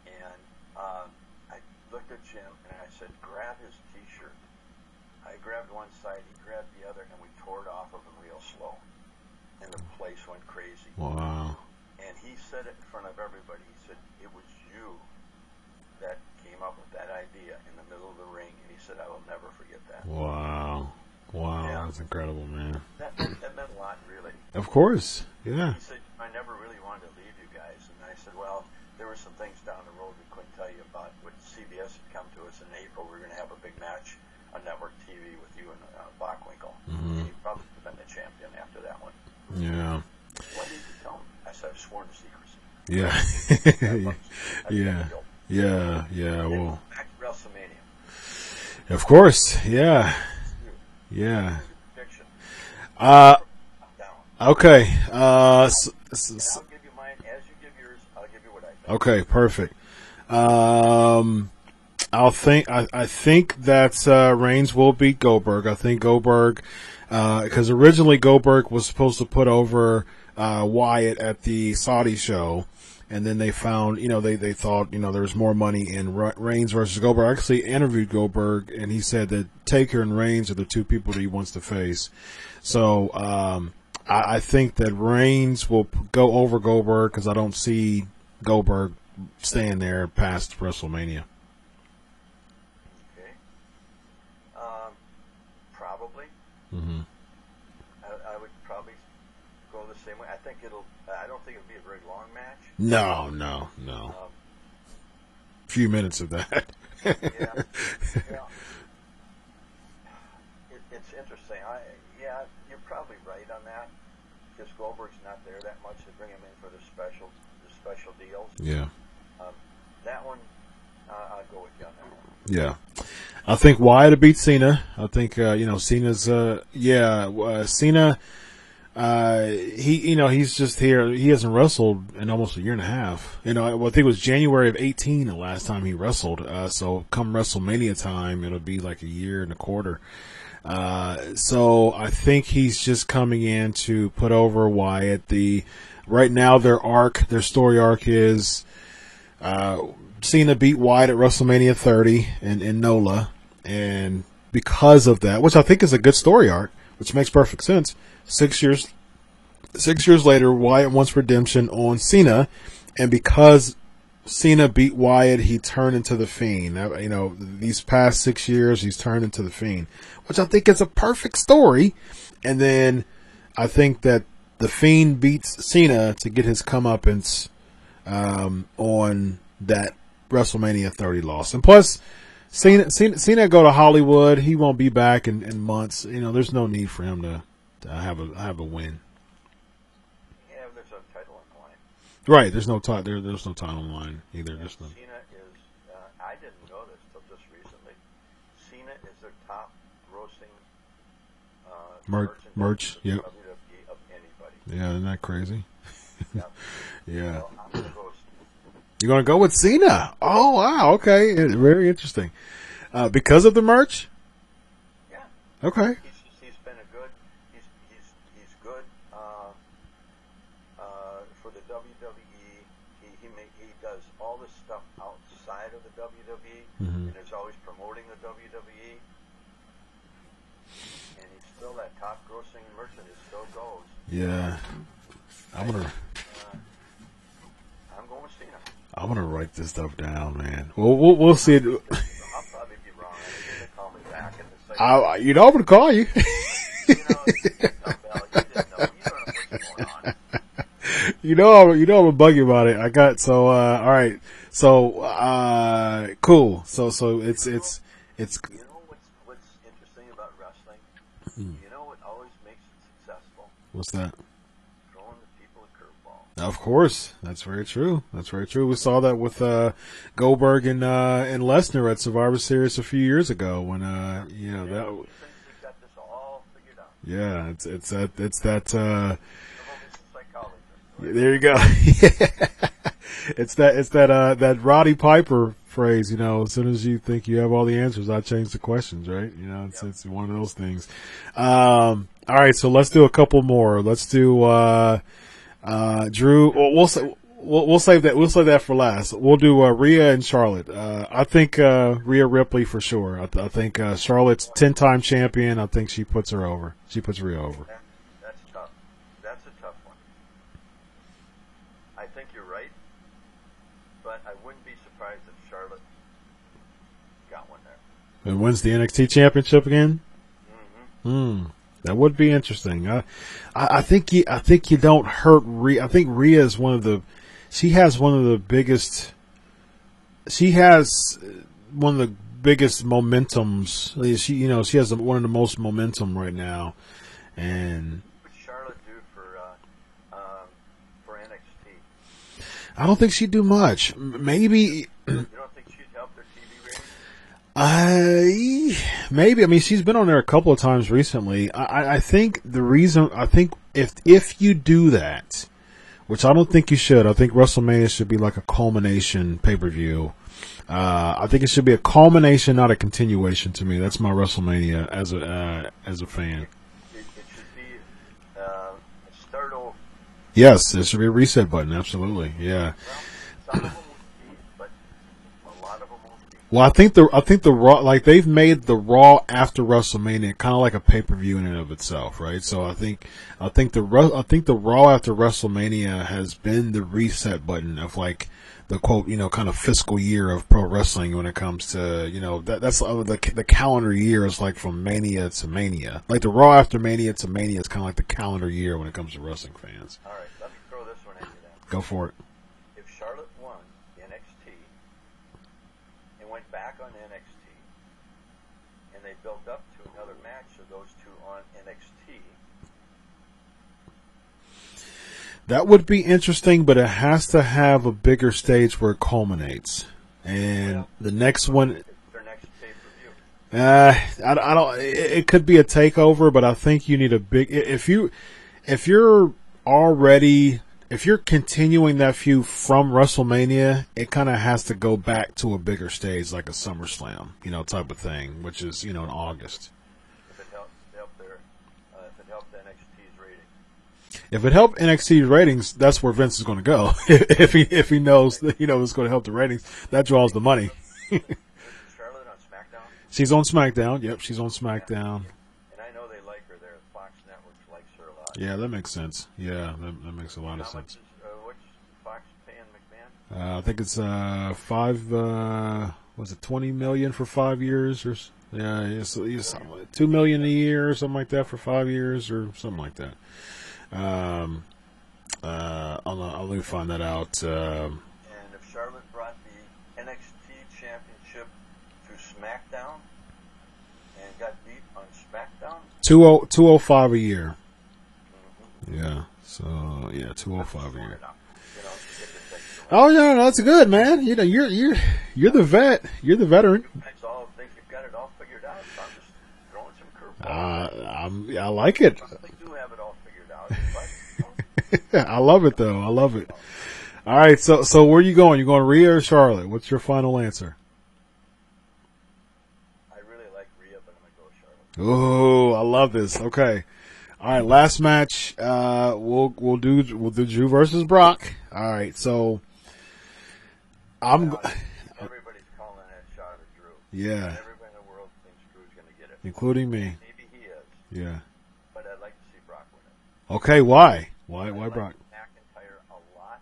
and I looked at Jim and I said, grab his T-shirt. I grabbed one side, he grabbed the other, and we tore it off of him real slow. And the place went crazy. Wow. And he said it in front of everybody. He said, it was you that came up with that idea in the middle of the ring. And he said, I will never forget that. Wow. Yeah. That's incredible, man. That meant a lot, really. Of course. Yeah. He said, I never really wanted to leave you guys. And I said, well, there were some things down the road we couldn't tell you about. But CBS had come to us in April. We were going to have a big match on network TV with you and Bockwinkel. And you probably would have been the champion after that one. Yeah. What did you tell him? I said, I've sworn to secrecy. Yeah. Yeah. Well, back to WrestleMania. Of course. Yeah. Prediction. Okay. I'll give you mine as you give yours. I'll give you what I think. Okay. Perfect. I think that Reigns will beat Goldberg. I think Goldberg, because originally Goldberg was supposed to put over Wyatt at the Saudi show, and then they found, they thought, there was more money in Reigns versus Goldberg. I actually interviewed Goldberg, and he said that Taker and Reigns are the two people that he wants to face. So I think that Reigns will go over Goldberg because I don't see Goldberg staying there past WrestleMania. Okay. Probably. I would probably go the same way. I don't think it'll be a very long match. No. Few minutes of that. Yeah. It's interesting. You're probably right on that. Because Goldberg's not there that much to bring him in for the special deals. Yeah. That one, I'll go with you on that one. Yeah. I think Wyatt to beat Cena. I think, Cena's, Cena, he's just here. He hasn't wrestled in almost a year and a half. I think it was January of 2018 the last time he wrestled. So come WrestleMania time, it'll be like a year and a quarter. So I think he's just coming in to put over Wyatt. Right now their story arc is Cena beat Wyatt at WrestleMania 30 in NOLA, and because of that, which I think is a good story arc, which makes perfect sense. 6 years later, Wyatt wants redemption on Cena, and because Cena beat Wyatt, he turned into the Fiend. These past 6 years, he's turned into the Fiend, which I think is a perfect story. And then I think that the Fiend beats Cena to get his comeuppance on that WrestleMania 30 loss. And plus, Cena go to Hollywood. He won't be back in months. There's no need for him to have a win. Yeah, there's no title on the line. Right, there's no title. There's no title on the line either. Cena is. I didn't know this till just recently. Cena is their top grossing merch. Yep. WWE of anybody. Yeah, isn't that crazy? Yep. Yeah. So I'm gonna go. You're going to go with Cena? Oh, wow. Okay. Very interesting. Because of the merch? Yeah. Okay. He's been he's good, for the WWE. He does all this stuff outside of the WWE, and is always promoting the WWE. And he's still that top grossing merchant. It still goes. Yeah. I'm going with Cena. I'm gonna write this stuff down, man. We'll see it. I'll probably be wrong. I think they call me back and say, I'm gonna call you. it's dumbbell. You didn't know. You don't know what's going on. I'm gonna bug you about it. I got all right. So cool. So it's. You know what's interesting about wrestling? You know what always makes it successful? What's that? Throwing the people a curveball. Of course, that's very true. That's very true. We saw that with Goldberg and Lesnar at Survivor Series a few years ago when that. He got this all figured out. Yeah, it's that. Psychology. There you go. It's that Roddy Piper phrase. As soon as you think you have all the answers, I change the questions. Right? It's one of those things. All right, so let's do a couple more. Let's do. Drew, we'll save that. We'll save that for last. We'll do Rhea and Charlotte. I think Rhea Ripley for sure. I think Charlotte's 10-time champion. I think she puts her over. She puts Rhea over. That's tough. That's a tough one. I think you're right, but I wouldn't be surprised if Charlotte got one there. And wins the NXT championship again. Mm-hmm. That would be interesting. I think you don't hurt Rhea. I think Rhea is she has one of the biggest momentums. She has one of the most momentum right now. And what would Charlotte do for NXT? I don't think she'd do much. Maybe. You don't think she'd help their TV ratings? Maybe. I mean, she's been on there a couple of times recently. I think if you do that, which I don't think you should. I think WrestleMania should be like a culmination pay-per-view. I think it should be a culmination, not a continuation to me. That's my WrestleMania as a fan. It should be a start over. Yes, there should be a reset button. Absolutely. Yeah. Well, some of them will be, but a lot of them won't be. Well, I think the Raw, like they've made the Raw after WrestleMania kind of like a pay-per-view in and of itself, right? So I think the Raw after WrestleMania has been the reset button of like the quote, kind of fiscal year of pro wrestling when it comes to, that's the calendar year is like from Mania to Mania. Like the Raw after Mania to Mania is kind of like the calendar year when it comes to wrestling fans. All right, let me throw this one at you then. Go for it. If Charlotte won NXT and went back on NXT and they built up to another match of those two on NXT, that would be interesting, but it has to have a bigger stage where it culminates. And the next one, their next pay-per-view. I don't. It could be a takeover, but I think you need a big. If you're continuing that feud from WrestleMania, it kind of has to go back to a bigger stage, like a SummerSlam, type of thing, which is in August. If it If it helped NXT ratings, that's where Vince is going to go. if he knows that, it's going to help the ratings, that draws the money. Is Charlotte on SmackDown? She's on SmackDown. Yep, she's on SmackDown. And I know they like her there. Fox Network likes her a lot. Yeah, that makes sense. Yeah, that makes a lot of sense. What's Fox paying McMahon? I think it's was it $20 million for 5 years, or yeah, it's $2 million a year or something like that for 5 years or something like that. Let me find that out. And if Charlotte brought the NXT Championship to SmackDown and got beat on SmackDown, 205 a year. mm-hmm. Yeah. So yeah, 205 a year. You know, to get the thing. Oh yeah, no, that's good, man. You're the vet. You're the veteran. That's all. I think you've got it all figured out. So I'm just throwing some curveballs. I like it. I do have it all figured out. But, I love it though. I love it. All right, so where are you going? You going Rhea or Charlotte? What's your final answer? I really like Rhea, but I'm gonna go Charlotte. Oh, I love this. Okay. All right, last match. We'll do Drew versus Brock. All right, so Everybody's calling that shot at Drew. Yeah, Everybody in the world thinks Drew's gonna get it, including me. Maybe he is, Yeah. but I'd like to see Brock win it. Okay, why? Why I like Brock? McIntyre a lot.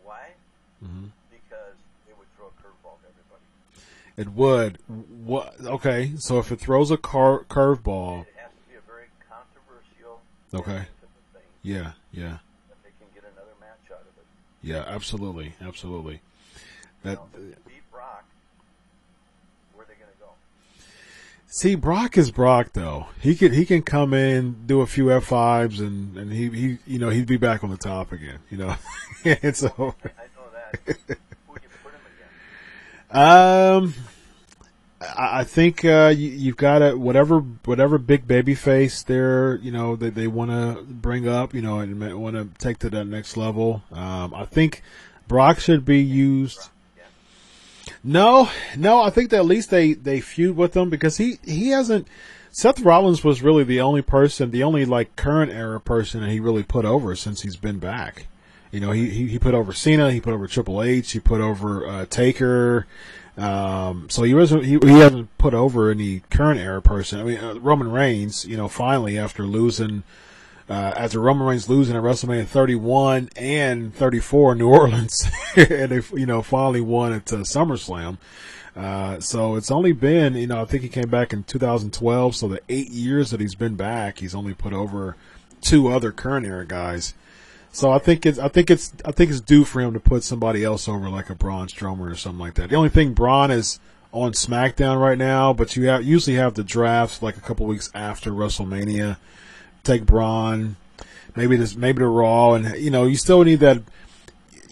Why? Mm-hmm. Because it would throw a curveball to everybody. It would. What? Okay, so if it throws a curveball, It has to be a very controversial okay. thing Yeah. that they can get another match out of it. Yeah, absolutely. That. If they beat Brock, where are they going to go? See, Brock is Brock though. He can come in, do a few F5s, and he'd be back on the top again. And so. I know that. Who would you put him against? I think you've got to whatever big baby face there, that they want to bring up, and want to take to that next level. I think Brock should be used. No, I think that at least they feud with him because he hasn't. Seth Rollins was really the only like current era person that he really put over since he's been back. He put over Cena, he put over Triple H, he put over Taker. So he hasn't put over any current era person. I mean, Roman Reigns, finally after Roman Reigns losing at WrestleMania 31 and 34 in New Orleans, and they, finally won at SummerSlam. So it's only been, I think he came back in 2012. So the 8 years that he's been back, he's only put over 2 other current era guys. So I think it's due for him to put somebody else over, like a Braun Strowman or something like that. The only thing, Braun is on SmackDown right now, but you usually have the drafts like a couple weeks after WrestleMania. Take Braun, maybe the Raw, and you still need that.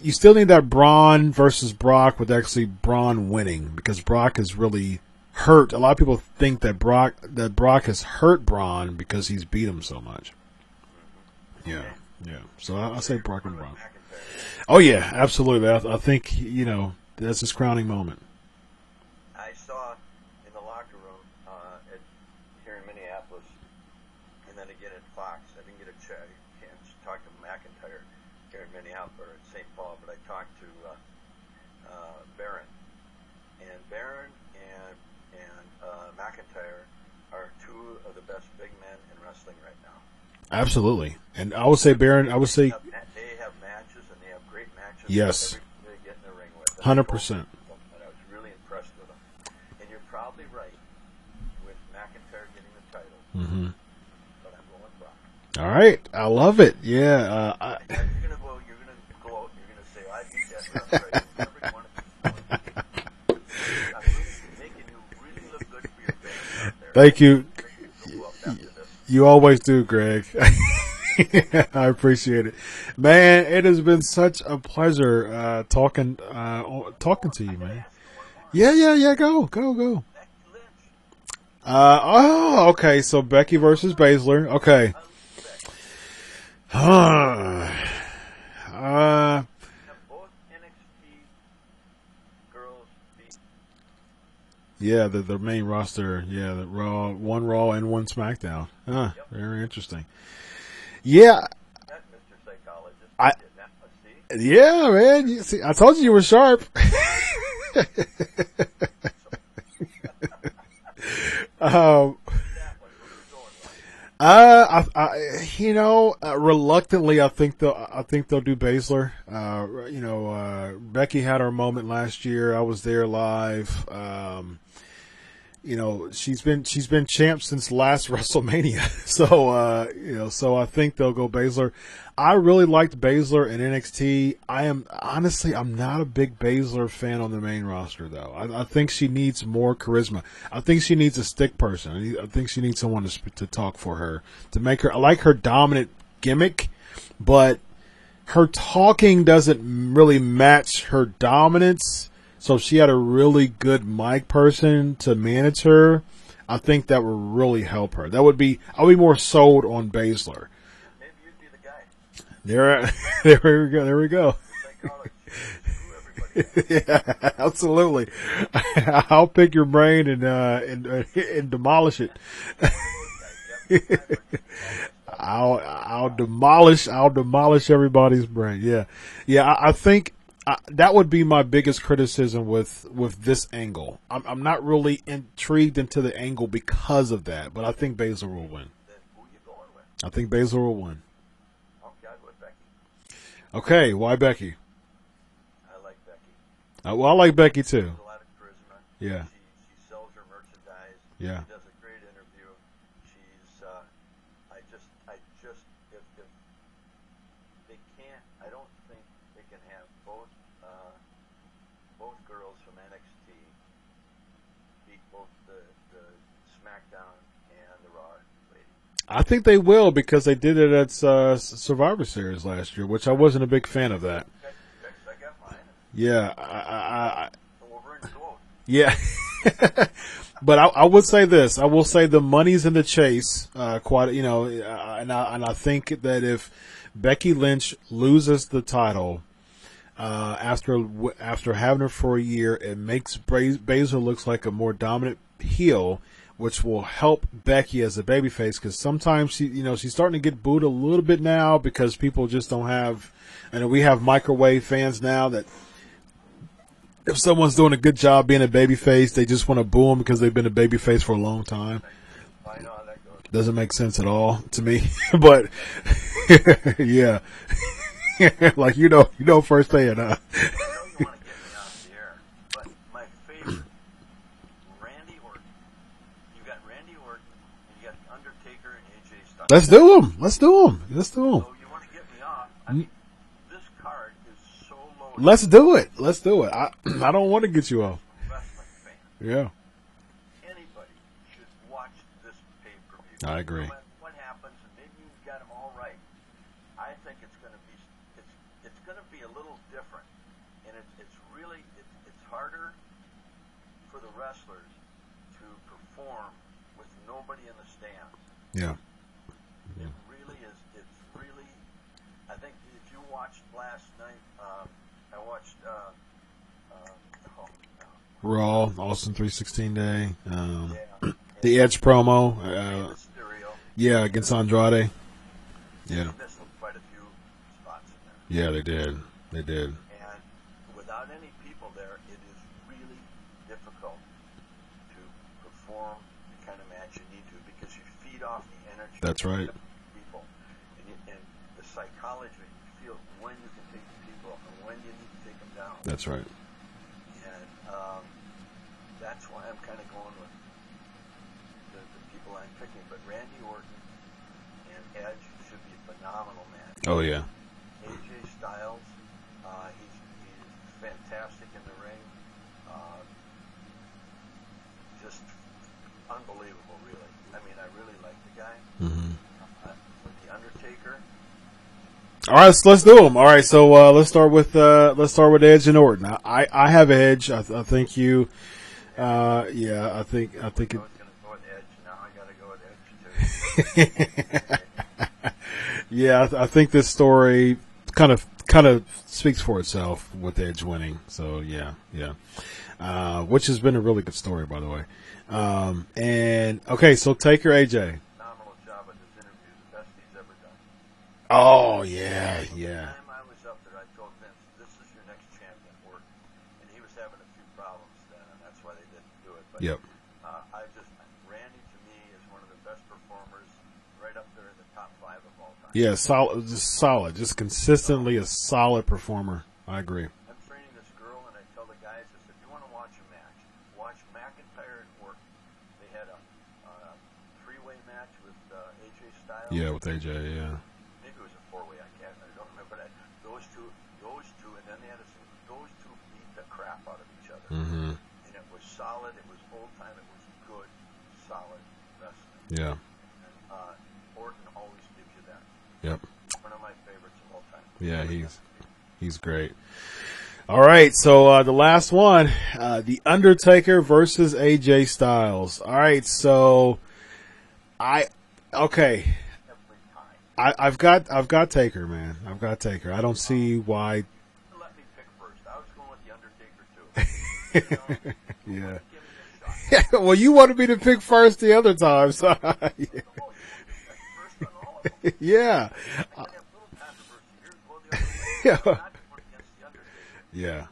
You still need that Braun versus Brock with actually Braun winning, because Brock is really hurt. A lot of people think that Brock has hurt Braun because he's beat him so much. Yeah. So I'll say Brock and Braun. Oh yeah, absolutely. I think that's his crowning moment. I saw in the locker room here in Minneapolis, and then again at Fox. I didn't get a chance to talk to McIntyre here in Minneapolis or in St. Paul, but I talked to Baron, and Baron and McIntyre are 2 of the best big men in wrestling right now. Absolutely, and I would say Baron. I would say they have matches, and they have great matches. Yes, they get in the ring with 100%. And I was really impressed with them. And you're probably right with McIntyre getting the title. Mm-hmm. But I'm going Brock. All right, I love it. Yeah, You're gonna go out. You're gonna say, "I beat that referee." Every one of you. I'm really making you really look good for your fans out there. Thank you. You always do, Greg. I appreciate it, man. It has been such a pleasure talking to you, man. Yeah. Go. Okay. So Becky versus Baszler. Okay. Both NXT girls beat. Yeah, the main roster. Yeah, the Raw, one Raw and one SmackDown. Yep. Very interesting. Yeah, That Mr. Psychologist. I Did that. Let's see. yeah, man. You see, I told you were sharp. um, reluctantly, I think they'll do Baszler. Becky had her moment last year. I was there live. She's been champ since last WrestleMania. So I think they'll go Baszler. I really liked Baszler in NXT. I'm not a big Baszler fan on the main roster though. I think she needs more charisma. I think she needs a stick person. I think she needs someone to talk for her, to make her. I like her dominant gimmick, but her talking doesn't really match her dominance. So if she had a really good mic person to manage her, I think that would really help her. I'll be more sold on Baszler. Maybe you'd be the guy. There we go. Yeah, absolutely. I'll pick your brain and demolish it. I'll demolish everybody's brain. Yeah. I think that would be my biggest criticism with this angle. I'm not really intrigued into the angle because of that, but I think Baszler will win. Then who you going with? I think Baszler will win. Okay, I'd go with Becky. Okay, why Becky? I like Becky. Well, I like Becky too. She has a lot of charisma. Yeah. She sells her merchandise. Yeah. She does a great interview. She's, if they can't, I don't think they can have both girls from NXT beat both the SmackDown and the Raw lady. I think they will because they did it at Survivor Series last year, which I wasn't a big fan of that. I got mine. Yeah, Over in gold. yeah. But I would say this. I will say the money's in the chase. And I think that if Becky Lynch loses the title after having her for a year, it makes Baszler looks like a more dominant heel, which will help Becky as a babyface. Because sometimes she's starting to get booed a little bit now because people just don't have. And we have microwave fans now that. If someone's doing a good job being a babyface, they just want to boo them because they've been a babyface for a long time. I know how that goes. Doesn't make sense at all to me. But yeah, like firsthand. I know you want to get me off the air, but my favorite, Randy Orton. You got Randy Orton, and you got The Undertaker and AJ Styles. Let's do them. So you want to get me off? I mean, this card is so loaded. Let's do it. I don't want to get you off. Wrestling fan. Yeah, Anybody should watch this pay-per-view. I agree. No matter what happens, and maybe you've got them all right. I think it's going to be a little different, and it's really harder for the wrestlers to perform with nobody in the stands. yeah. It really is. It's really. I think if you watched last night, I watched. Raw, Austin 316 Day, Yeah. the Edge promo, Mysterio. yeah, against Andrade. Yeah, They missed quite a few spots in there. yeah, they did. And without any people there, it is really difficult to perform the kind of match you need to because you feed off the energy. That's right. Of people, and the psychology. You feel when you can take the people and when you need to take them down. That's right. And that's why I'm kind of going with the people I'm picking. But Randy Orton and Edge should be a phenomenal match. Oh yeah. AJ Styles, he's fantastic in the ring. Just unbelievable, really. I mean, I really like the guy. Mm-hmm. With the Undertaker. All right, so let's do them. All right, so let's start with Edge and Orton. I have Edge. I think you. Yeah, I think it. I was going to go with Edge. Now I got to go with Edge too. Yeah, I think this story kind of speaks for itself with Edge winning. So yeah. Which has been a really good story, by the way. And okay, so Taker AJ. Phenomenal job at this interview, the best he's ever done. Oh yeah, yeah. The time I was up there, I told Vince, "This is your next champion work," and he was having a few problems then, and that's why they didn't do it. But Yep. Randy to me is one of the best performers, right up there in the top 5 of all time. Yeah, solid, just consistently a solid performer. I agree. I'm training this girl, and I tell the guys, I said, "You want to watch a match? Watch McIntyre and Orton." They had a three-way match with AJ Styles. Yeah, with AJ. Yeah. Maybe it was a four-way. I don't remember that. Those two, and then they had those two beat the crap out of each other. Mm-hmm. And it was solid. It was old time. It was good, solid wrestling. Yeah. And Orton always gives you that. Yep. One of my favorites of all time. Yeah, he's great. All right, so the last one, The Undertaker versus AJ Styles. All right, so I've got Taker, man. I've got Taker. I don't see why. Let me pick first. I was going with the Undertaker too. Yeah. Give me a shot. Well, you wanted me to pick first the other time, so First on all of them. yeah. I have little controversy here. Well, the other way, Yeah. not going against the Undertaker. Yeah.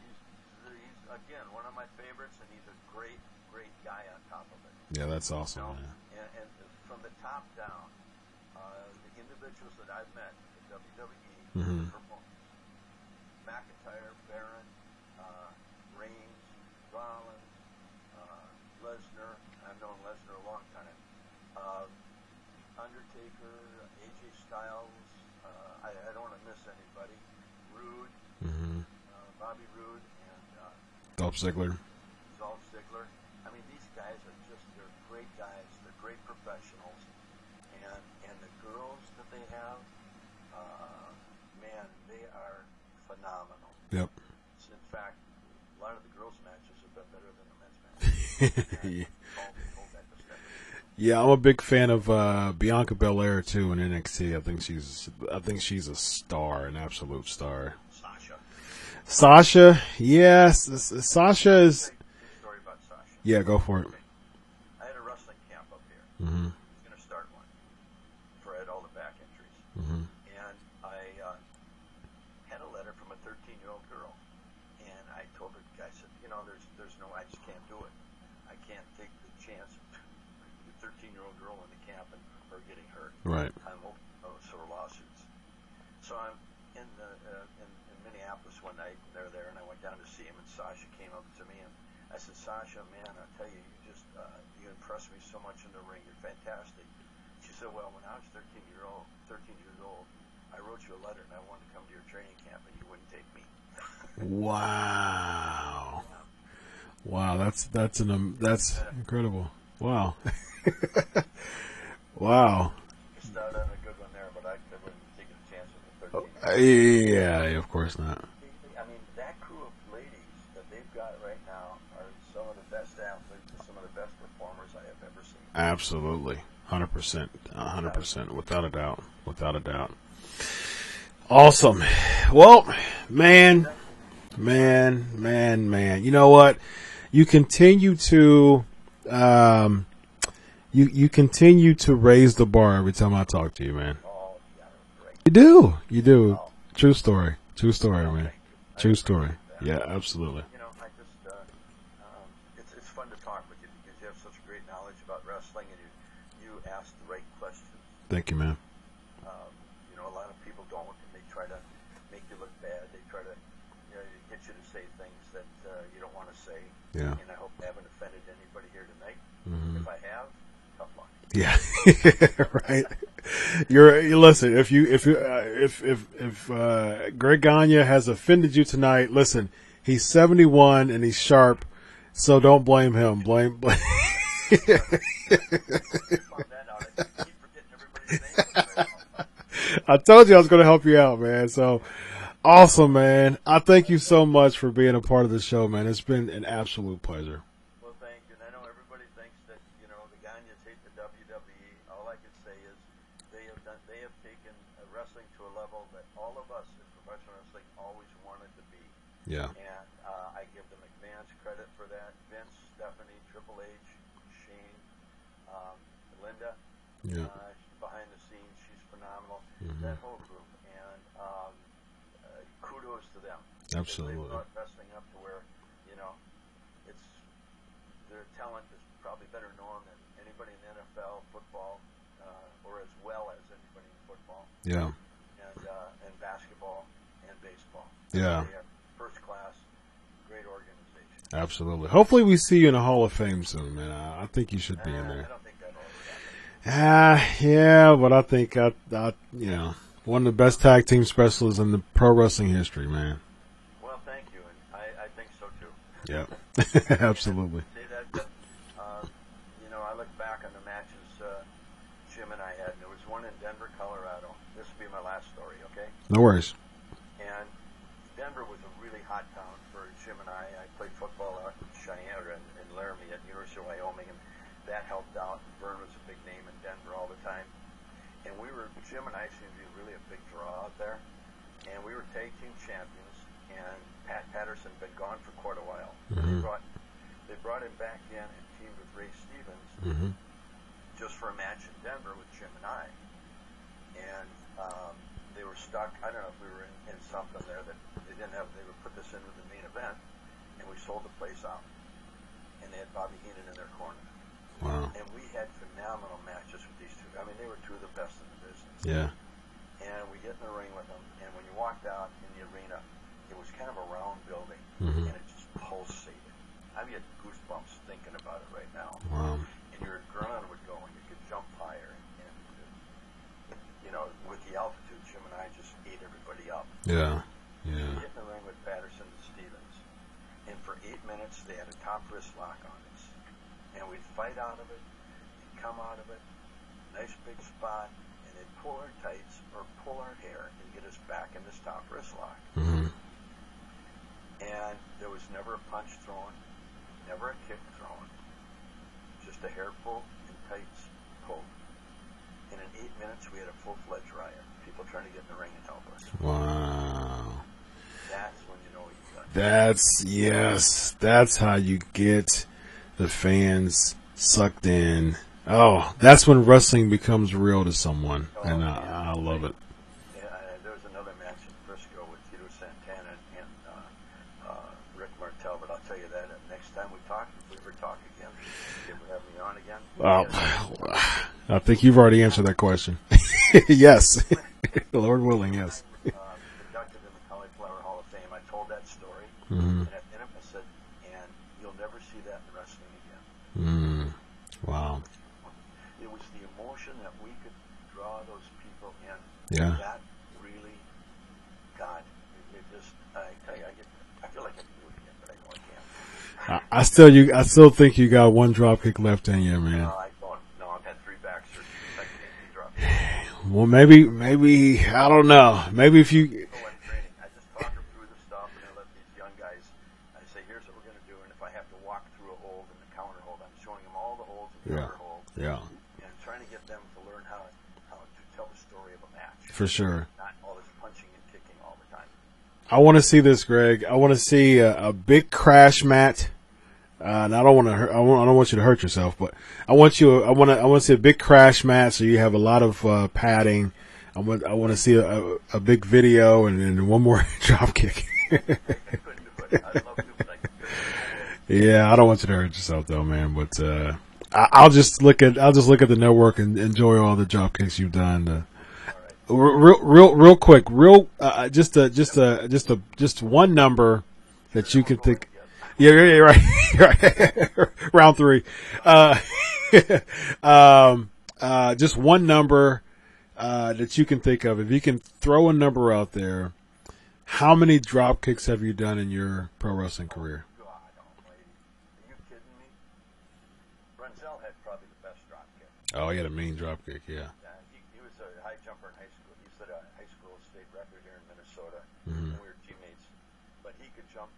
He's again one of my favorites, and he's a great, great guy on top of it. Yeah, that's awesome, man. And from the top down, the individuals that I've met in WWE, Mm-hmm. McIntyre, Baron, Reigns, Rollins, Lesnar. I've known Lesnar a long time. Undertaker, AJ Styles. I don't want to miss anybody. Rude, Mm-hmm. Bobby Roode, and Dolph Ziggler. Dolph Ziggler. I mean, these guys they're great guys. They're great professionals. And the girls that they have, man, they are phenomenal. Yep. In fact, a lot of the girls' matches have been better than the men's matches. Yeah, I'm a big fan of Bianca Belair too in NXT. I think she's a star, an absolute star. Sasha, yes, Sasha is. Story about Sasha. Yeah, go for it. I had a wrestling camp up here. Mm-hmm. I was going to start one before I had all the back injuries. Mm-hmm. And I had a letter from a 13-year-old girl. And I told her, I said, there's no, I just can't do it. I can't take the chance of a 13-year-old girl in the camp and her getting hurt. Right. I'm open sort of lawsuits. So I'm in Minneapolis one night, and they're there, and I went down to see him, and Sasha came up to me, and I said, "Sasha, man, I tell you, you impressed me so much in the ring. You're fantastic." She said, "Well, when I was 13 years old, I wrote you a letter, and I wanted to come to your training camp, and you wouldn't take me." Wow. Wow, that's incredible. Wow. Wow. You started on a good one there, but I wouldn't have taken a chance with the 13. Yeah, of course not. I mean, that crew of ladies that they've got right now are some of the best athletes and some of the best performers I have ever seen. Absolutely. 100%. 100%. Without a doubt. Without a doubt. Awesome. Well, man. You know what? You continue to, you continue to raise the bar every time I talk to you, man. Oh, yeah, great. You do. True story, man. True story. Yeah, absolutely. I just, it's fun to talk with you because you have such great knowledge about wrestling and you ask the right questions. Thank you, man. A lot of people don't, and they try to make you look bad. They try to get you to say things that you don't want to say. Yeah. And I hope I haven't offended anybody here tonight. Mm-hmm. If I have, tough luck. Yeah. Right. You listen. If Greg Gagne has offended you tonight, listen. He's 71 and he's sharp, so don't blame him. Blame. Find that out. I keep forgetting everybody's name. I told you I was going to help you out, man. So awesome, man. I thank you so much for being a part of the show, man. It's been an absolute pleasure. Well, thank you. And I know everybody thinks that, the Gagnes hate the WWE. All I can say is they have taken wrestling to a level that all of us in professional wrestling always wanted to be. Yeah. And I give the McMahons credit for that. Vince, Stephanie, Triple H, Shane, Linda. Yeah. Behind the scenes, she's phenomenal. Mm-hmm. That whole group, and kudos to them. Absolutely. They brought wrestling up to where, it's their talent is probably better known than anybody in the NFL, football, or as well as anybody in football. Yeah. And basketball and baseball. Yeah. They are first class, great organization. Absolutely. Hopefully we see you in the Hall of Fame soon, man. I think you should be in there. I don't think that'll ever happen. Yeah, but I think one of the best tag team specialists in the pro wrestling history, man. Well, thank you, and I think so too. Yeah. Absolutely. I look back on the matches Jim and I had, and there was one in Denver, Colorado. This will be my last story, okay? No worries. And Denver was a really hot town for Jim and I. I played football out in Cheyenne or in Laramie at University of Wyoming, and that helped out. Vern was a big name in Denver all the time. And Jim and I seemed to be really a big draw out there. And we were tag team champions, and Pat Patterson had been gone for quite a while. Mm-hmm. They brought him back in and teamed with Ray Stevens just for a match in Denver with Jim and I. And they were stuck. I don't know if we were in something there that they didn't have. They would put this in with the main event, and we sold the place out. And they had Bobby Heenan in their corner. Wow. And we had phenomenal matches with these two. I mean, they were two of the best in the business. Yeah. And we get in the ring with them, and when you walked out in the arena, it was kind of a round building, Mm-hmm. and it just pulsated. I get goosebumps thinking about it right now. Wow. And your adrenaline would go, and you could jump higher. And with the altitude, Jim and I just ate everybody up. Yeah. We Yeah. get in the ring with Patterson and Stevens, and for 8 minutes, they had a top wrist lock on us. And we'd fight out of it, and come out of it, nice big spot, and they'd pull our tights or pull our hair and get us back in this top wrist lock. Mm-hmm. And there was never a punch thrown, never a kick thrown, just a hair pull and tights pulled. And in 8 minutes, we had a full-fledged riot. People trying to get in the ring and help us. Wow. That's when you know you got. That's how you get the fans sucked in. Oh, that's when wrestling becomes real to someone, and I love it. Yeah, there was another match in Frisco with Tito Santana and Rick Martel, but I'll tell you that next time we talk, if we ever talk again, if you ever have me on again. I think you've already answered that question. Yes. Lord willing, yes. Inducted in the Cauliflower Hall of Fame. I told that story, Mm-hmm. and I said, and you'll never see that in wrestling again. Wow. It was the emotion that we could draw those people in. Yeah. That really, God, it just, I feel like I can do it again, but I know I can't. I still think you got one drop kick left in you, man. I don't. No, I've had 3 back surgeries. I can't drop it. Well, maybe I don't know. Maybe if you. People in training, I just talk them through the stuff, and I let these young guys, I say, here's what we're going to do, and if I have to walk through a hold in the counter hold, I'm showing them all the holes in the counter hold. Yeah. And trying to get them to learn how to tell the story of a match. For sure. Not all this punching and kicking all the time. I want to see this, Greg. I want to see a big crash mat. And I don't want to. I don't want you to hurt yourself, but I want to see a big crash mat so you have a lot of padding. I want to see a big video and then one more drop kick. I couldn't do it. I'd love to, but I couldn't. Yeah, I don't want you to hurt yourself though, man. But I'll just look at the network and enjoy all the drop kicks you've done. Real quick, just one number that you can think. Yeah, right. Round 3. Just one number that you can think of. If you can throw a number out there, how many drop kicks have you done in your pro wrestling career? God almighty. Are you kidding me? Brunzell had probably the best drop kick. Oh, he had a mean drop kick, yeah. He was a high jumper in high school. He set a high school state record here in Minnesota. Mm-hmm. And we were teammates. But he could jump.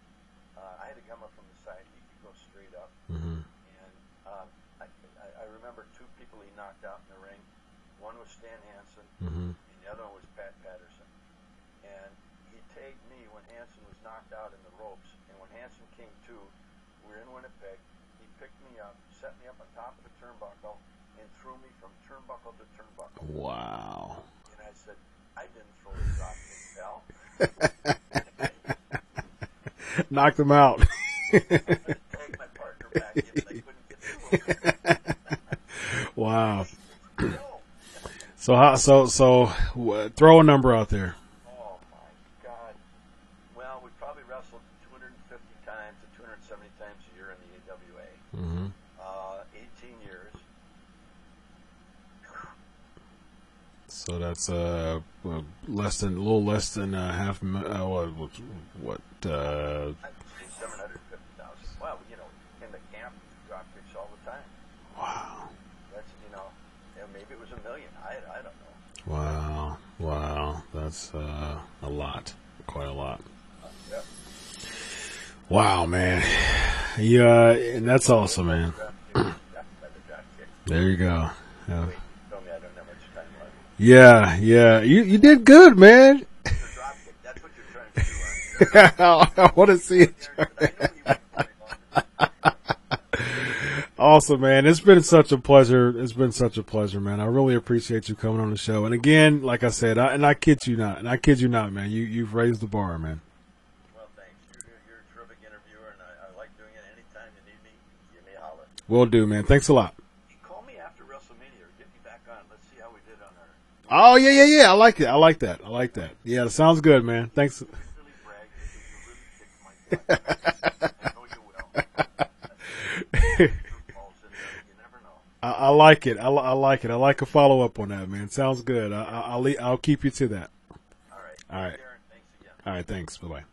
I had to come up from the side. He could go straight up. Mm-hmm. And I remember 2 people he knocked out in the ring. One was Stan Hansen, Mm-hmm. and the other one was Pat Patterson. And he tagged me when Hansen was knocked out in the ropes. And when Hansen came to, we were in Winnipeg. He picked me up, set me up on top of the turnbuckle, and threw me from turnbuckle to turnbuckle. Wow. And I said, I didn't fully drop kick, pal. Knocked him out. I tagged my partner back in, but I couldn't get to him. Wow. So throw a number out there. Oh my God. Well, we probably wrestled 250 times to 270 times a year in the AWA. Mm-hmm. 18 years. So that's a little less than half. What? 750,000. Well, in the camp, drop kicks all the time. Wow. That's maybe it was 1 million. I don't know. Wow. That's a lot. Quite a lot. Yep. Wow, man. Yeah, and that's awesome, man. There you go. Yeah. Wait, tell me I don't have much time left. Yeah. You did good, man. The drop kick, that's what you're trying to do. I want to see it. Awesome, man. It's been such a pleasure. Man. I really appreciate you coming on the show. And again, like I said, I kid you not, man. You've raised the bar, man. Well, thanks. You're a terrific interviewer, and I like doing it. Anytime you need me, give me a holler. Will do, man. Thanks a lot. Call me after WrestleMania or get me back on. Let's see how we did on our... Oh, yeah. I like that. Yeah, that sounds good, man. Thanks. Really brag because you really kicked my butt. I know you will. You never know. I like it. I like it. I like a follow up on that, man. Sounds good. I'll keep you to that. All right. All right. Thanks again. All right. Thanks. Bye bye.